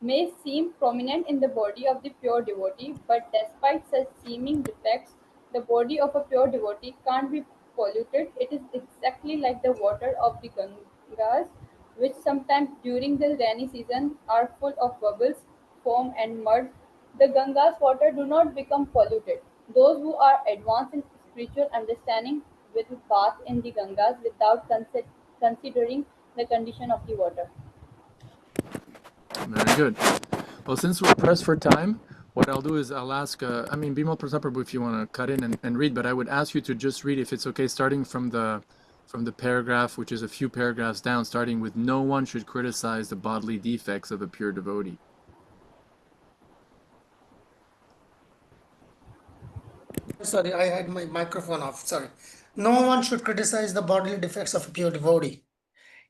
may seem prominent in the body of the pure devotee, but despite such seeming defects, the body of a pure devotee can't be polluted. It is exactly like the water of the Gangas, which sometimes during the rainy season are full of bubbles, foam, and mud. The Ganga's water do not become polluted. Those who are advanced in spiritual understanding will bath in the Gangas without considering the condition of the water. Very good. Well, since we're pressed for time, what I'll do is I'll ask, Bimal Prasad Prabhu, if you want to cut in and read, but I would ask you to just read, if it's okay, starting from the paragraph, which is a few paragraphs down, starting with "No one should criticize the bodily defects of a pure devotee." Sorry, I had my microphone off. Sorry. No one should criticize the bodily defects of a pure devotee.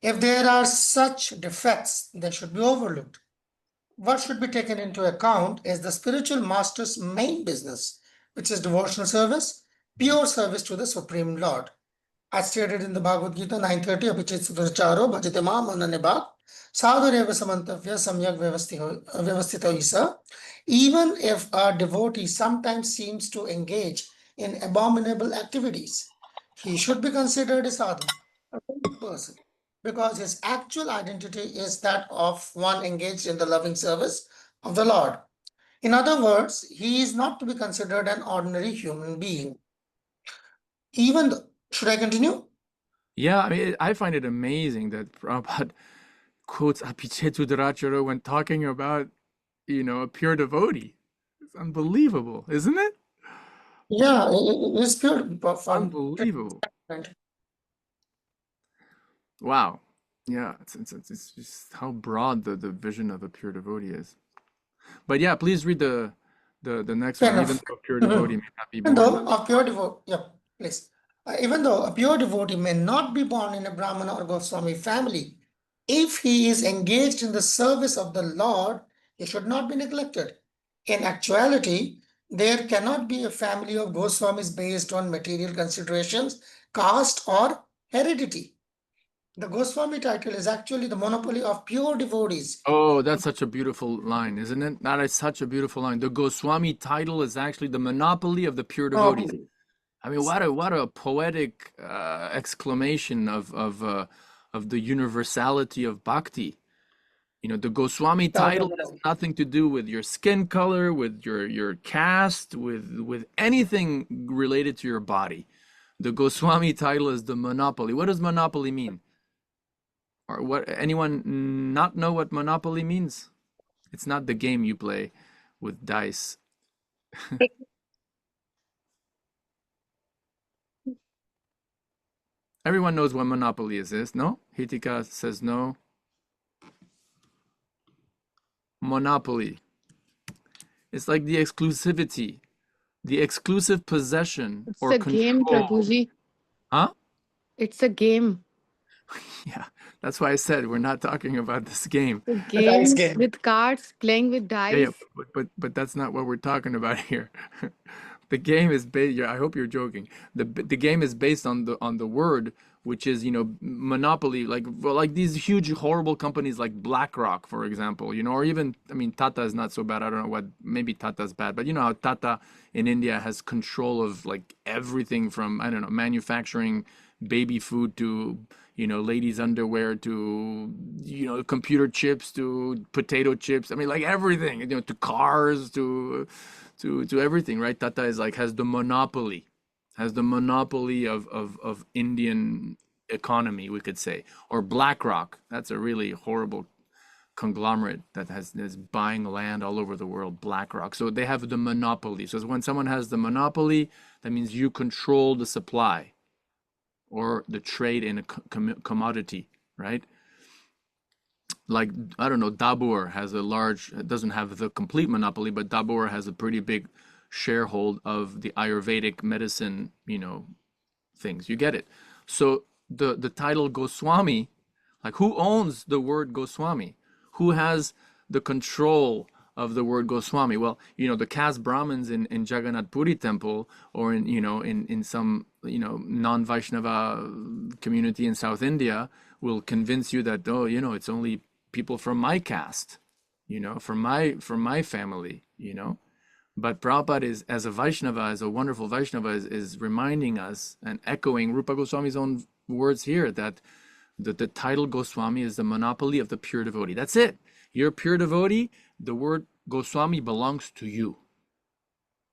If there are such defects, they should be overlooked. What should be taken into account is the spiritual master's main business, which is devotional service, pure service to the Supreme Lord. As stated in the Bhagavad Gita 9:30, Apichitsutacharo bhajate mam ananibha sadhureva samantavya samyak vyavastito isa. Even if a devotee sometimes seems to engage in abominable activities, he should be considered a sadhu, a good person, because his actual identity is that of one engaged in the loving service of the Lord. In other words, he is not to be considered an ordinary human being. Even though, should I continue? Yeah, I mean, I find it amazing that Prabhupada quotes Apichetu Dharachara when talking about, a pure devotee. It's unbelievable, isn't it? Yeah, it's pure. Unbelievable. Wow. Yeah, it's just how broad the vision of a pure devotee is. But yeah, please read the next Fair one, even enough. though a pure devotee may not be Even born. though a pure devotee, yeah, please. Even though a pure devotee may not be born in a Brahmana or Goswami family, if he is engaged in the service of the Lord, he should not be neglected. In actuality, there cannot be a family of Goswamis based on material considerations, caste, or heredity. The Goswami title is actually the monopoly of pure devotees. Oh, that's such a beautiful line, isn't it? That is such a beautiful line. The Goswami title is actually the monopoly of the pure devotees. I mean, what a poetic exclamation of the universality of bhakti. The Goswami title has nothing to do with your skin color, with your caste, with anything related to your body. The Goswami title is the monopoly. What does monopoly mean? Or what? Anyone not know what monopoly means? It's not the game you play with dice. Everyone knows what monopoly is, no? Hitika says no. Monopoly. It's like the exclusivity, the exclusive possession It's or a game, control. Prabhuji. Huh? It's a game. Yeah, that's why I said we're not talking about this game. A game with cards, playing with Yeah, dice. but that's not what we're talking about here. The game is based. Yeah, I hope you're joking. The game is based on the word, which is monopoly, like these huge horrible companies like BlackRock, for example. Or even, I mean, Tata is not so bad. I don't know what, maybe Tata's bad, but how Tata in India has control of like everything from, I don't know, manufacturing baby food to ladies underwear to computer chips to potato chips. I mean, like everything, to cars to everything, right? Tata is like has the monopoly of Indian economy, we could say. Or BlackRock, that's a really horrible conglomerate that is buying land all over the world. BlackRock, so they have the monopoly. So when someone has the monopoly, that means you control the supply or the trade in a commodity, right? Like, I don't know, Dabur has it doesn't have the complete monopoly, but Dabur has a pretty big sharehold of the Ayurvedic medicine, things. You get it. So the title Goswami, like, who owns the word Goswami? Who has the control of the word Goswami? Well, the caste Brahmins in Jagannath Puri temple, or in some non-Vaishnava community in South India, will convince you that, it's only people from my caste, from my family, But Prabhupada is, as a Vaishnava, as a wonderful Vaishnava, is reminding us and echoing Rupa Goswami's own words here that the title Goswami is the monopoly of the pure devotee. That's it. You're a pure devotee. The word Goswami belongs to you.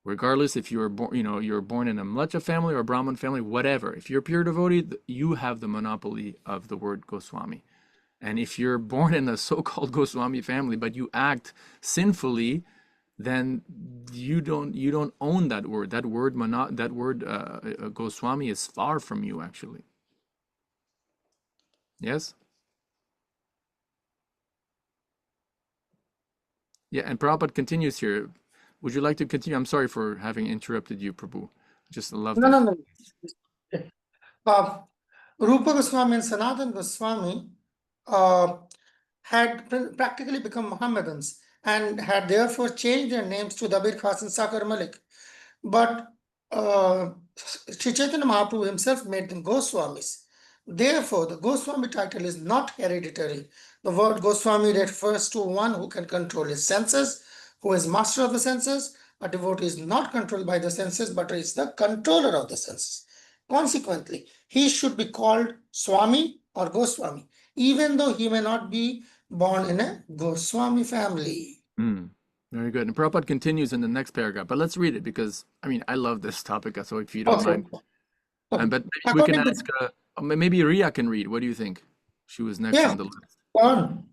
Regardless if you were born, you're born in a Mlecha family or a Brahmin family, whatever. If you're a pure devotee, you have the monopoly of the word Goswami. And if you're born in a so-called Goswami family, but you act sinfully, then you don't own that word. That word Goswami is far from you, actually. Yes. Yeah, and Prabhupada continues here. Would you like to continue? I'm sorry for having interrupted you, Prabhu. Just love this. No. Rupa Goswami and Sanatan Goswami had practically become Mohammedans and had therefore changed their names to Dabir Khas and Sakar Malik. But Sri Chaitanya Mahaprabhu himself made them Goswamis. Therefore, the Goswami title is not hereditary. The word Goswami refers to one who can control his senses, who is master of the senses. A devotee is not controlled by the senses, but is the controller of the senses. Consequently, he should be called Swami or Goswami, even though he may not be born in a Goswami family. Very good. And Prabhupada continues in the next paragraph, but let's read it because, I mean, I love this topic, so if you don't Okay. mind. Okay. But maybe we can ask, maybe Ria can read. What do you think? She was next Yeah. on the list. Go on.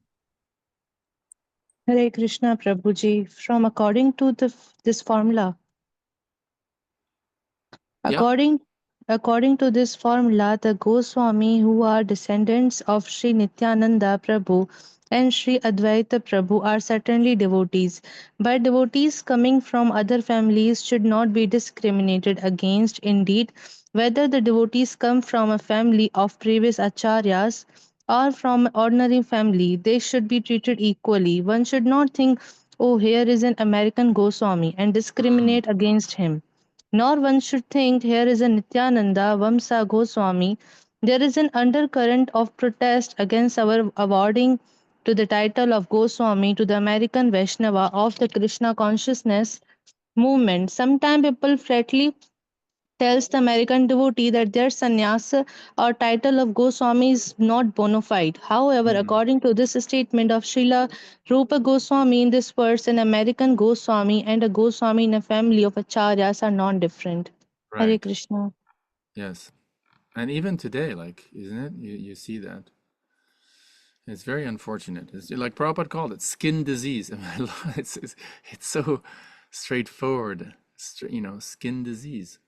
Hare Krishna Prabhuji, from according to this formula, Yeah. according to this formula, the Goswami, who are descendants of Sri Nityananda Prabhu and Sri Advaita Prabhu, are certainly devotees. But devotees coming from other families should not be discriminated against. Indeed, whether the devotees come from a family of previous acharyas or from an ordinary family, they should be treated equally. One should not think, oh, here is an American Goswami, and discriminate against him. Nor one should think, here is a Nityananda Vamsa Goswami. There is an undercurrent of protest against our awarding to the title of Goswami to the American Vaishnava of the Krishna consciousness movement. Sometimes people flatly tells the American devotee that their sannyasa or title of Goswami is not bona fide. However, according to this statement of Srila Rupa Goswami in this verse, an American Goswami and a Goswami in a family of acharyas are non-different. Hare Right. Krishna. Yes. And even today, like, isn't it? You see that. It's very unfortunate. It's like Prabhupada called it skin disease. I mean, it's so straightforward, skin disease.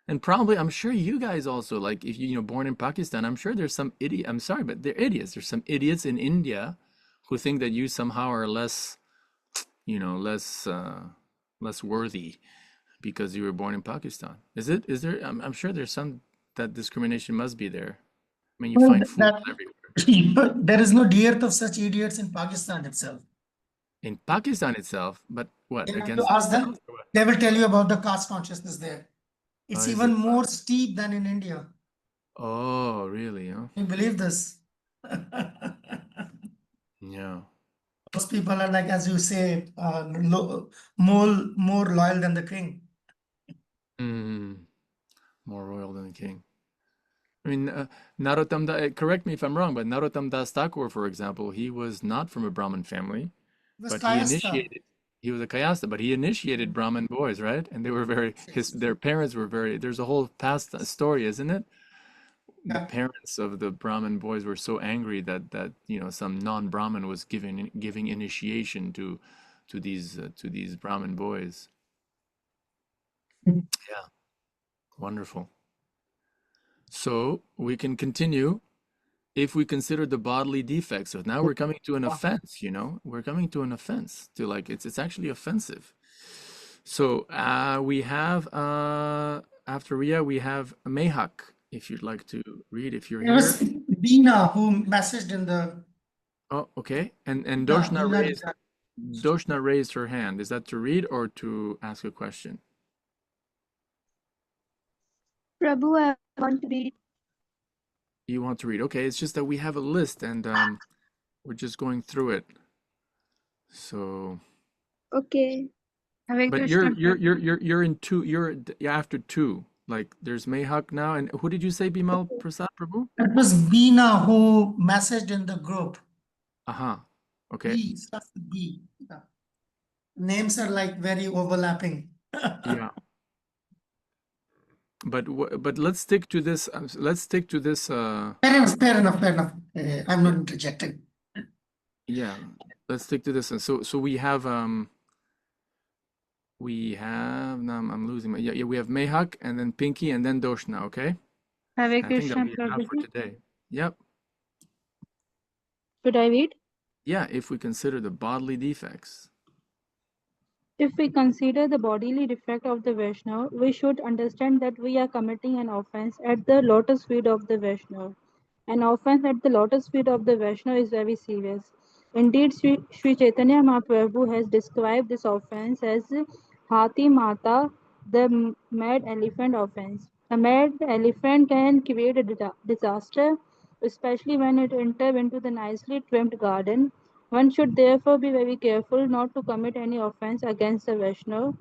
And probably, I'm sure you guys also, like, if you, born in Pakistan, I'm sure there's some idiot. I'm sorry, but they're idiots. There's some idiots in India who think that you somehow are less, less worthy because you were born in Pakistan. Is there? I'm sure there's some that discrimination must be there. I mean, you Well, find fools everywhere. there is no dearth of such idiots in Pakistan itself. In Pakistan itself, but what, You against ask them, themselves or what? they will tell you about the caste consciousness there. It's Oh, is even it? more steep than in India. Oh, really? Huh? You believe this? Yeah. Those people are like, as you say, more loyal than the king. More royal than the king. I mean, Narottam correct me if I'm wrong, but Narottam Das Thakur, for example, he was not from a Brahmin family, Was but Kayastha. he was a Kayasta, but he initiated Brahmin boys, right? And they were their parents were there's a whole past story, isn't it? The parents of the Brahmin boys were so angry that some non-Brahmin was giving initiation to these Brahmin boys. Yeah, wonderful. So we can continue if we consider the bodily defects. So now we're coming to an offense, we're coming to an offense to, like, it's actually offensive. So we have after Ria, we have Mehak, if you'd like to read, if you're It was here. Dina who messaged in the. Oh, okay. And Yeah, Doshna raised her hand. Is that to read or to ask a question? Prabhu, I want to read. You want to read? Okay, it's just that we have a list and we're just going through it. So. Okay. But you're in two. You're after two. Like there's Mehak now, and who did you say, Bimal Prasad Prabhu? It was Bina who messaged in the group. Okay. B, starts with B. Yeah. Names are like very overlapping. Yeah. But let's stick to this. Let's stick to this. Fair enough. I'm not interjecting. Yeah. Let's stick to this. And so we have now I'm losing my we have Mehak and then Pinky and then Doshna. Okay. Hare I think that'll Krishna, be enough for Prabhuji. today. Yep. Should I read? Yeah. If we consider the bodily defects. If we consider the bodily defect of the Vaishnava, we should understand that we are committing an offense at the lotus feet of the Vaishnava. An offense at the lotus feet of the Vaishnava is very serious. Indeed, Sri Chaitanya Mahaprabhu has described this offense as Hathi Mata, the mad elephant offense. A mad elephant can create a disaster, especially when it enters into the nicely trimmed garden. One should therefore be very careful not to commit any offense against the Vaishnava.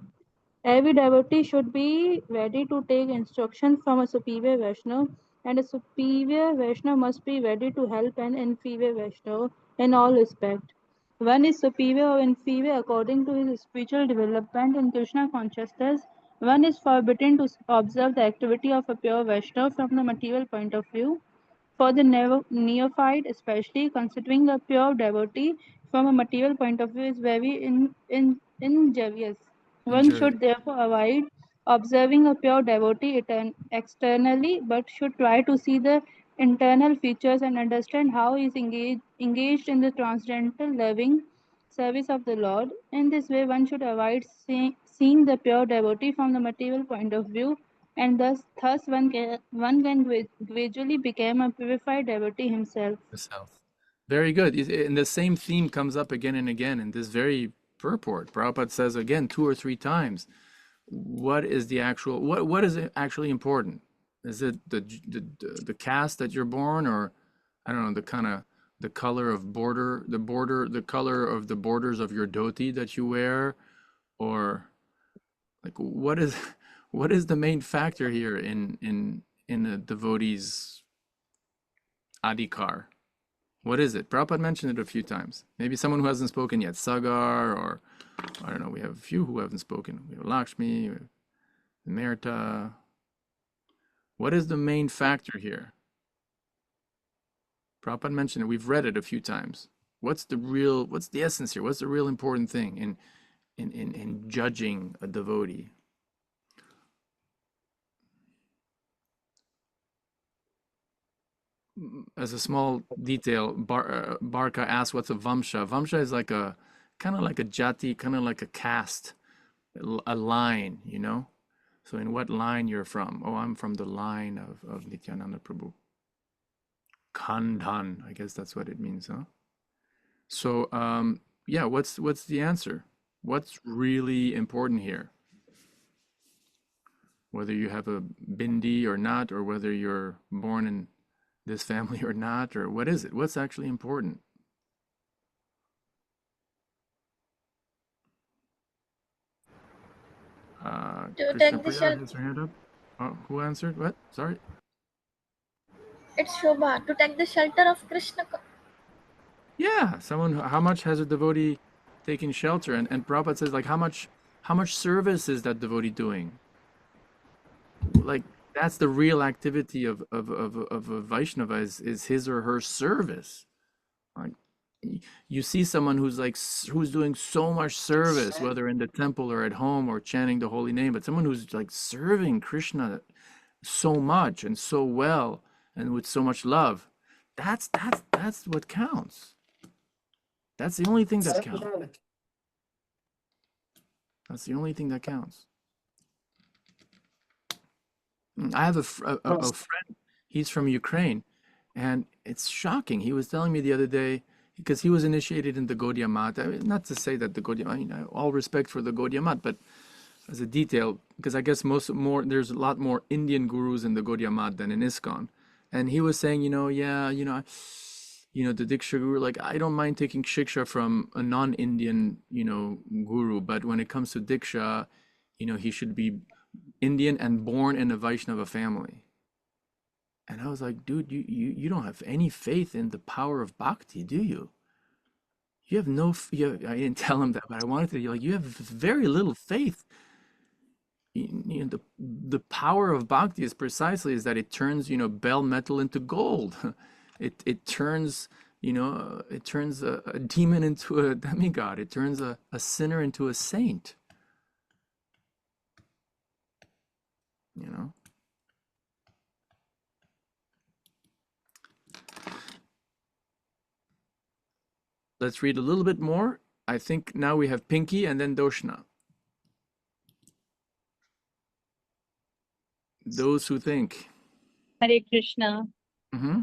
Every devotee should be ready to take instruction from a superior Vaishnava, and a superior Vaishnava must be ready to help an inferior Vaishnava in all respect. One is superior or inferior according to his spiritual development in Krishna consciousness. One is forbidden to observe the activity of a pure Vaishnava from the material point of view. For the neophyte, especially, considering a pure devotee from a material point of view is very injurious. One should therefore avoid observing a pure devotee externally, but should try to see the internal features and understand how he is engaged in the transcendental loving service of the Lord. In this way, one should avoid seeing the pure devotee from the material point of view, and thus one can gradually become a purified devotee himself. Very good. And the same theme comes up again and again in this very purport. Prabhupada says again 2 or 3 times, what is the actual, what is actually important? Is it the caste that you're born, or I don't know, the kind of the color of the color of the borders of your dhoti that you wear, or like what is what is the main factor here in a devotee's adhikar? What is it? Prabhupada mentioned it a few times. Maybe someone who hasn't spoken yet, Sagar, or I don't know, we have a few who haven't spoken. We have Lakshmi, we have Merta. What is the main factor here? Prabhupada mentioned it. We've read it a few times. What's the essence here? What's the real important thing in judging a devotee? As a small detail, Barka asked, what's a Vamsha? Vamsha is like a kind of like a jati, kind of like a caste, a line, you know? So in what line you're from? Oh, I'm from the line of Nityananda Prabhu. Khandhan, I guess that's what it means, huh? So yeah, what's the answer? What's really important here? Whether you have a bindi or not, or whether you're born in this family or not, or what is it? What's actually important? To Krishna take the Priya has her hand up. Oh, who answered? What? Sorry. It's Shobha, to take the shelter of Krishna. Yeah, someone. How much has a devotee taken shelter? And Prabhupada says, like, how much service is that devotee doing? Like, that's the real activity of a Vaishnava is his or her service. Like, you see someone who's who's doing so much service, whether in the temple or at home or chanting the holy name, but someone who's like serving Krishna so much and so well and with so much love, that's what counts. That's the only thing that counts. That's the only thing that counts. I have a friend, he's from Ukraine, and it's shocking. He was telling me the other day, because he was initiated in the Gaudiya Math. I mean, not to say that the Gaudiya, I mean, all respect for the Gaudiya Math, but as a detail, because I guess there's a lot more Indian gurus in the Gaudiya Math than in ISKCON. And he was saying, the Diksha guru, like, I don't mind taking Shiksha from a non-Indian, guru, but when it comes to Diksha, he should be Indian and born in a Vaishnava family. And I was like, dude, you don't have any faith in the power of bhakti, do you? You have no, I didn't tell him that, but I wanted to, you have very little faith. The power of bhakti is that it turns, bell metal into gold. It turns, a demon into a demigod. It turns a sinner into a saint. Let's read a little bit more. I think now we have Pinky and then Doshna. Those who think. Hare Krishna. Mm-hmm.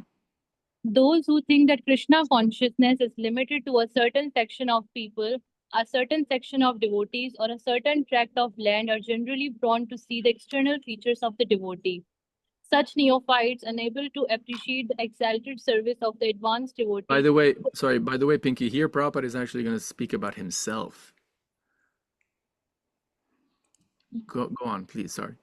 Those who think that Krishna consciousness is limited to a certain section of people, a certain section of devotees, or a certain tract of land are generally prone to see the external features of the devotee. Such neophytes, unable to appreciate the exalted service of the advanced devotee. By the way, Pinky, here Prabhupada is actually going to speak about himself. Go on, please. Sorry.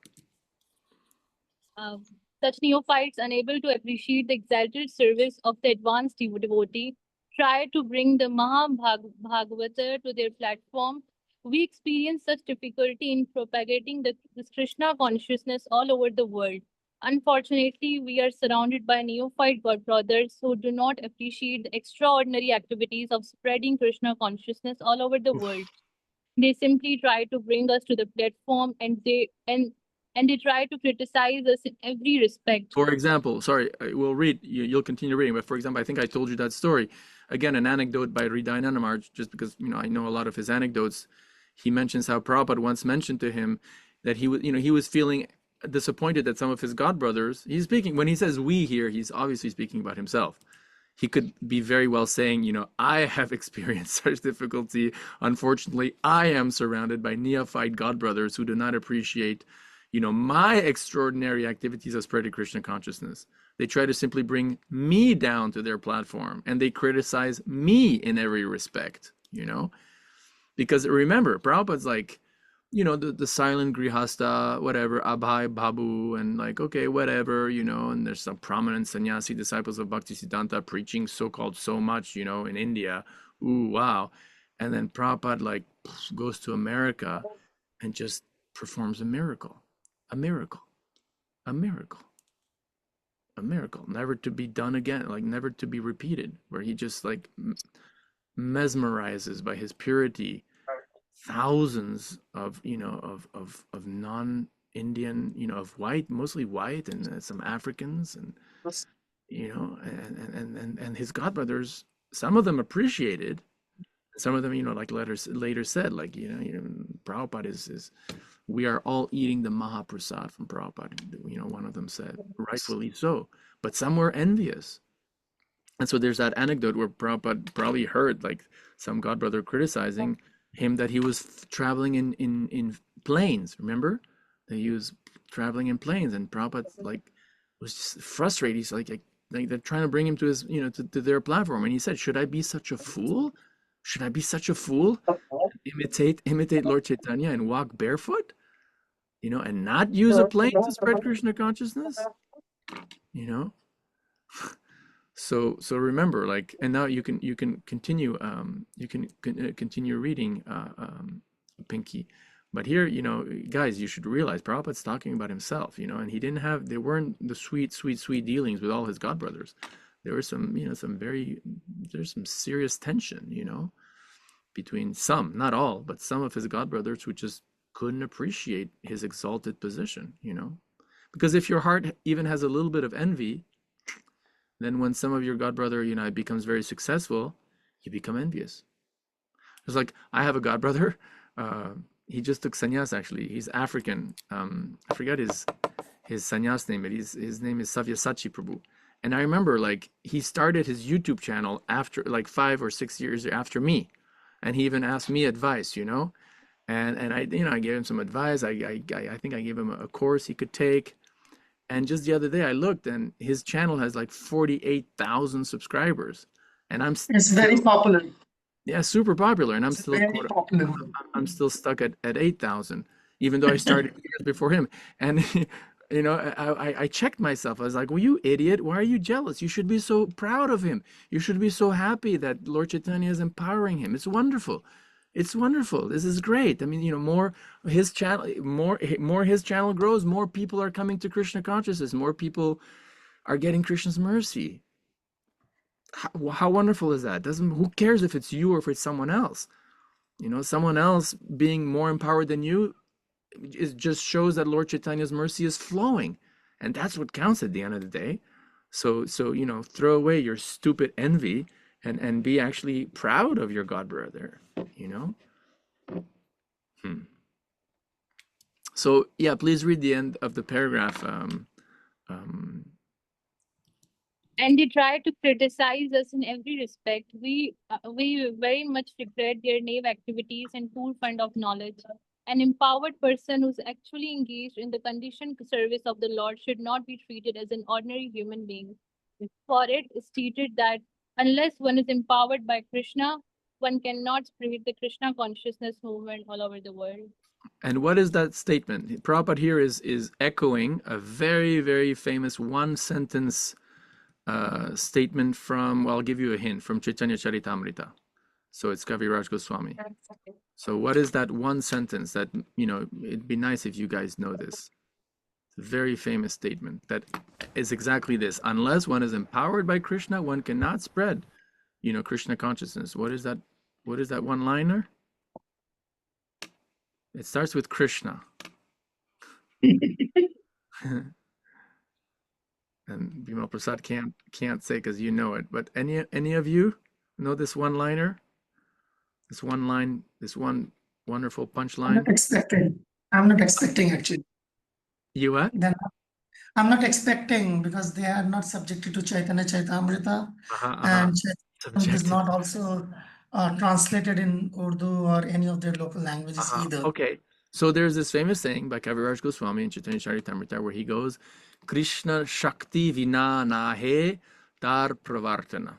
Such neophytes, unable to appreciate the exalted service of the advanced devotee, try to bring the Mahabhagavata to their platform, we experience such difficulty in propagating this Krishna consciousness all over the world. Unfortunately, we are surrounded by neophyte God brothers who do not appreciate the extraordinary activities of spreading Krishna consciousness all over the world. They simply try to bring us to the platform, and they try to criticize us in every respect. For example, sorry, we'll read, you'll continue reading, but for example, I think I told you that story. Again, an anecdote by Hriday Nanamar, just because, I know a lot of his anecdotes. He mentions how Prabhupada once mentioned to him that he was feeling disappointed that some of his god brothers, he's speaking, when he says we here, he's obviously speaking about himself. He could be very well saying, I have experienced such difficulty. Unfortunately, I am surrounded by neophyte god brothers who do not appreciate my extraordinary activities of spreading Krishna consciousness. They try to simply bring me down to their platform, and they criticize me in every respect, because remember, Prabhupada's like, the silent grihasta, whatever, Abhay, Babu, and like, okay, whatever, and there's some prominent sannyasi disciples of Bhaktisiddhanta preaching so-called so much, in India. Ooh, wow. And then Prabhupada like goes to America and just performs a miracle, a miracle, a miracle, a miracle, never to be done again, like never to be repeated, where he just like mesmerizes by his purity thousands of of non-Indian, of white, mostly white, and some Africans, and and his godbrothers, some of them appreciated, some of them like later said, like Prabhupada is we are all eating the Mahaprasad from Prabhupada. One of them said, rightfully so, but some were envious. And so there's that anecdote where Prabhupada probably heard like some godbrother criticizing him that he was traveling in planes. Remember, that he was traveling in planes, and Prabhupada like was just frustrated. He's like they're trying to bring him to his to their platform, and he said, "Should I be such a fool? Should I be such a fool? Imitate Lord Chaitanya and walk barefoot? And not use a plane to spread Krishna consciousness? You know." So remember, like, and now you can continue continue reading Pinky, but here guys, you should realize Prabhupada's talking about himself, and there weren't the sweet dealings with all his godbrothers. There were some there's some serious tension, between some, not all, but some of his godbrothers who just couldn't appreciate his exalted position, because if your heart even has a little bit of envy, then when some of your godbrother, becomes very successful, you become envious. It's like, I have a godbrother, he just took sannyas, actually. He's African. I forgot his sannyas name, but his name is Savyasachi Prabhu. And I remember, like, he started his YouTube channel after, like, 5 or 6 years after me. And he even asked me advice, and I, I gave him some advice. I think I gave him a course he could take. And just the other day I looked, and his channel has like 48,000 subscribers, and It's very popular. Yeah, super popular, and I'm It's still very popular. I'm still stuck at 8,000, even though I started years before him. And I checked myself. I was like, well, you idiot, why are you jealous? You should be so proud of him. You should be so happy that Lord Chaitanya is empowering him. It's wonderful. It's wonderful. This is great. I mean, more his channel grows, more people are coming to Krishna consciousness, more people are getting Krishna's mercy. How wonderful is that? Who cares if it's you or if it's someone else? Someone else being more empowered than you, it just shows that Lord Chaitanya's mercy is flowing, and that's what counts at the end of the day. So throw away your stupid envy and be actually proud of your god brother. So yeah, please read the end of the paragraph. And they try to criticize us in every respect. We very much regret their naive activities and poor fund of knowledge. An empowered person who's actually engaged in the conditioned service of the Lord should not be treated as an ordinary human being. For it is stated that unless one is empowered by Krishna, one cannot spread the Krishna consciousness movement all over the world. And what is that statement? Prabhupada here is echoing a very, very famous one sentence statement from, well, I'll give you a hint, from Chaitanya Charitamrita. So it's Kaviraj Goswami. So what is that one sentence that, it'd be nice if you guys know this. It's a very famous statement that is exactly this. Unless one is empowered by Krishna, one cannot spread, Krishna consciousness. What is that? What is that one-liner? It starts with Krishna. And Bimal Prasad can't say because you know it. But any of you know this one-liner? This one line, this one wonderful punchline. I'm not expecting actually. You what? Then I'm not expecting because they are not subjected to Chaitanya Charitamrita, and Charitamrita is not also translated in Urdu or any of their local languages either. Okay, so there's this famous saying by Kaviraj Goswami in Chaitanya Charitamrita where he goes, Krishna Shakti Vina Nahe Tar Pravartana.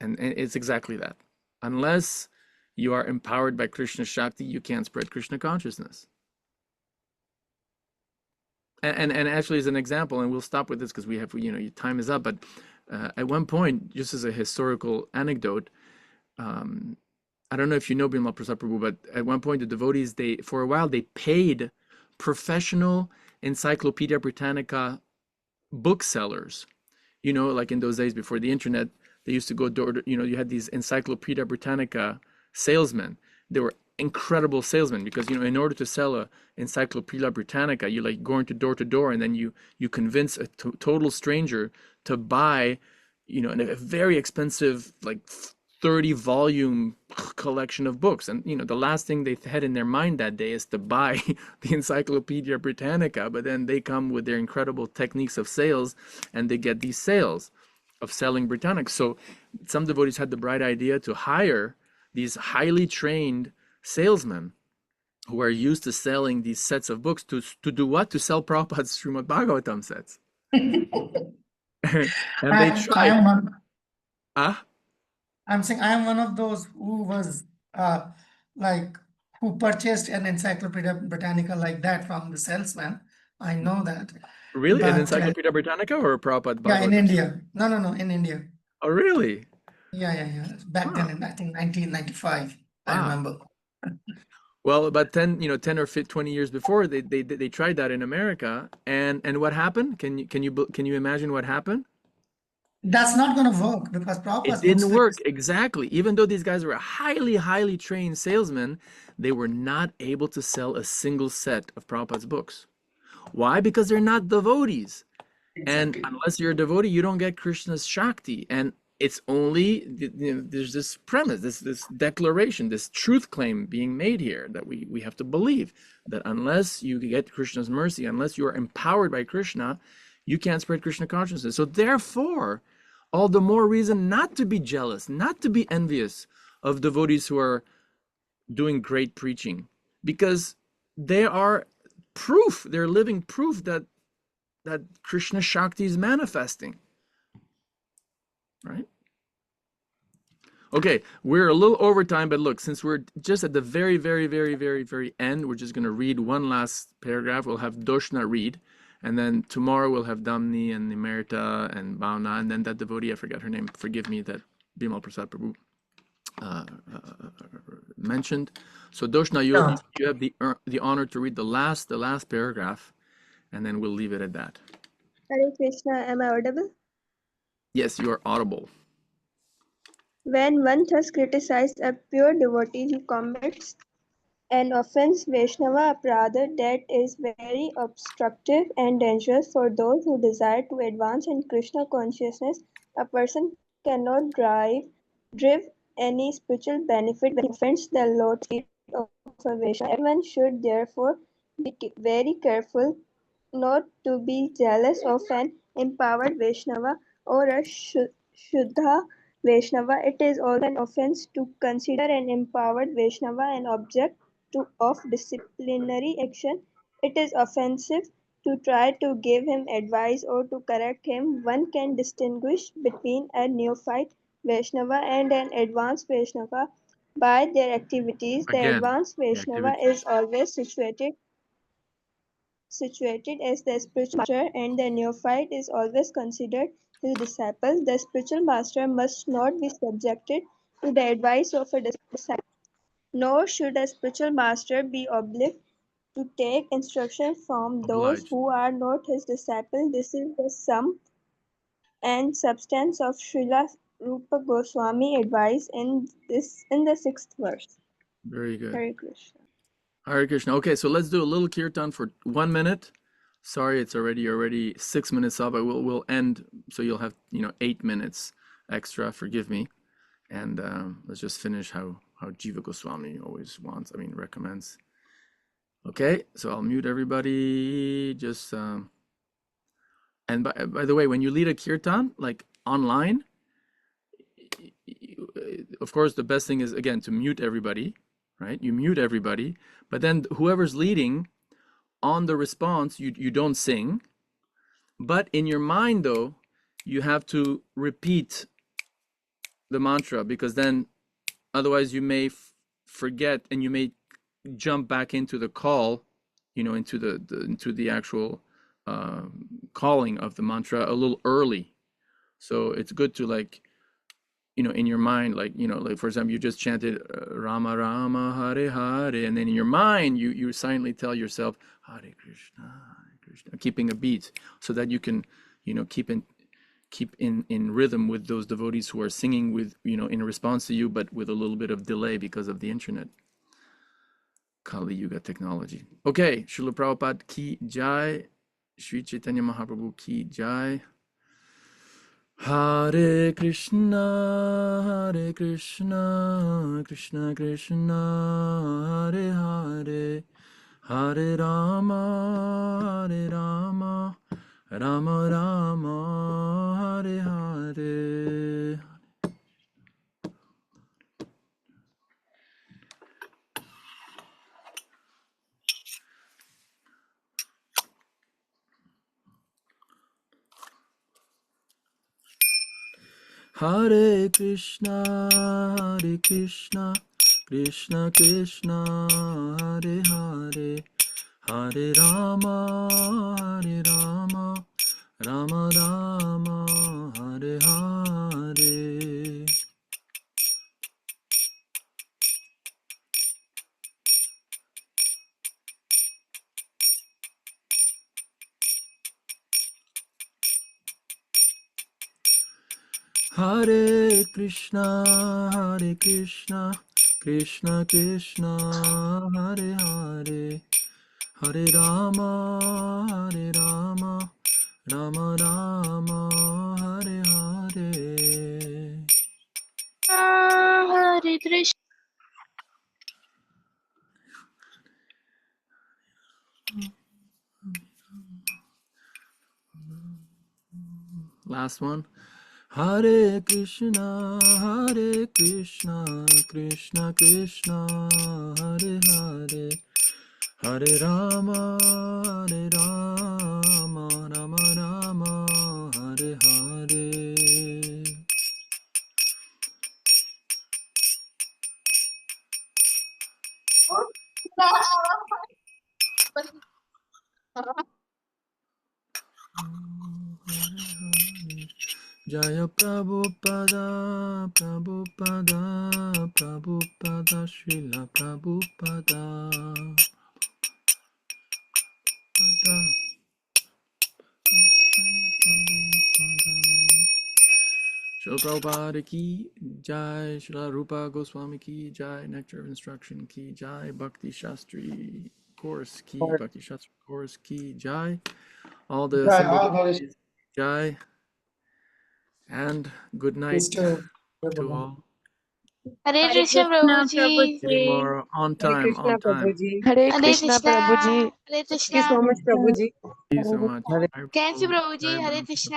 And it's exactly that. Unless you are empowered by Krishna Shakti, you can't spread Krishna consciousness. And actually, as an example, and we'll stop with this because we have, your time is up, but at one point, just as a historical anecdote, I don't know if you know Bimala Prasad Prabhu, but at one point the devotees, for a while, they paid professional Encyclopedia Britannica booksellers. Like in those days before the internet, they used to go door to, you had these Encyclopedia Britannica salesmen. They were incredible salesmen because, in order to sell a Encyclopedia Britannica, you like going to door, and then you convince a total stranger to buy, a very expensive, like 30-volume collection of books. And, the last thing they had in their mind that day is to buy the Encyclopedia Britannica, but then they come with their incredible techniques of sales and they get these sales of selling Britannica. So some devotees had the bright idea to hire these highly trained salesmen who are used to selling these sets of books to do what? To sell Prabhupada's Srimad Bhagavatam sets. And they tried. I'm saying I am one of those who was who purchased an Encyclopedia Britannica like that from the salesman. I know that. Really? An But, Encyclopedia Britannica or a Prabhupada Bhagavatam? Yeah, in India. No, in India. Oh, really? Yeah. Back then, in I think 1995, I remember. Well, about 10 or 20 years before, they tried that in America, and what happened? Can you imagine what happened? That's not going to work because Prabhupada's It didn't work, exactly. Even though these guys were highly trained salesmen, they were not able to sell a single set of Prabhupada's books. Why? Because they're not devotees. Exactly. And unless you're a devotee, you don't get Krishna's Shakti. And it's only, there's this premise, this declaration, this truth claim being made here that we have to believe that unless you get Krishna's mercy, unless you are empowered by Krishna, you can't spread Krishna consciousness. So therefore, all the more reason not to be jealous, not to be envious of devotees who are doing great preaching, because they are proof, they're living proof that Krishna Shakti is manifesting, right? Okay, we're a little over time, but look, since we're just at the very end, we're just going to read one last paragraph. We'll have Doshna read, and then tomorrow we'll have Damni and Nimerta and Bhavna, and then that devotee, I forgot her name, forgive me, that Bimal Prasad Prabhu mentioned. So Doshna, you have the honor to read the last paragraph, and then we'll leave it at that. Hare Krishna, am I audible? Yes, you are audible. When one thus criticizes a pure devotee, he commits an offense, Vaishnava Aparadha, that is very obstructive and dangerous for those who desire to advance in Krishna consciousness. A person cannot derive any spiritual benefit when he offends the Lord's feet of a Vaishnava. Everyone should therefore be very careful not to be jealous of an empowered Vaishnava or a Shuddha Vaishnava. It is also an offense to consider an empowered Vaishnava an object of disciplinary action. It is offensive to try to give him advice or to correct him. One can distinguish between a neophyte Vaishnava and an advanced Vaishnava by their activities. The advanced Vaishnava is always situated situated as the spiritual master and the neophyte is always considered his disciple, the spiritual master must not be subjected to the advice of a disciple, nor should a spiritual master be obliged to take instruction from those who are not his disciple. This is the sum and substance of Srila Rupa Goswami advice in the sixth verse. Very good. Hare Krishna. Hare Krishna. Okay, so let's do a little kirtan for 1 minute. Sorry, it's already 6 minutes up. We'll end, so you'll have 8 minutes extra. Forgive me, and let's just finish how Jiva Goswami always wants. Recommends. Okay, so I'll mute everybody. Just and by the way, when you lead a kirtan like online, of course the best thing is again to mute everybody, right? You mute everybody, but then whoever's leading on the response, you don't sing, but in your mind though, you have to repeat the mantra, because then otherwise you may forget and you may jump back into the call, into the actual calling of the mantra a little early. So it's good to in your mind, like for example, you just chanted Rama Rama Hare Hare, and then in your mind you silently tell yourself Hare Krishna, Hare Krishna, keeping a beat, so that you can keep in rhythm with those devotees who are singing with in response to you, but with a little bit of delay because of the internet. Kali Yuga technology. Okay, Srila Prabhupada ki jai, Sri Chaitanya Mahaprabhu ki jai. Hare Krishna, Krishna Krishna, Hare Hare, Hare Rama, Rama Rama, Hare Hare. Hare Krishna, Krishna Krishna, Hare Hare, Hare Rama, Rama Rama, Hare Hare. Hare Krishna, Krishna Krishna, Hare Hare, Hare Rama, Rama Rama, Hare Hare. Hare Krishna. Last one. Hare Krishna, Krishna Krishna, Hare Hare, Hare Rama, Rama Rama, Hare Hare. Jaya Prabhupada, Prabhupada, Prabhupada, Srila Prabhupada. Srila Prabhupada ki jai, Srila Rupa Goswami ki jai, Nectar of Instruction ki jai, Bhakti Shastri course ki, Bhakti Shastri course ki jai, all the assembled devotees jai, and good night to all. Hare Hare Krishna Krishna Prabhuji. See you Prabhuji. tomorrow on Hare time, Krishna on time. Prabhuji. Hare Hare Krishna Krishna. Prabhuji. Hare Thank you Krishna. so much Prabhuji. Thank you so much. Hare Thank you Jai Prabhuji. Hare Madam. Krishna.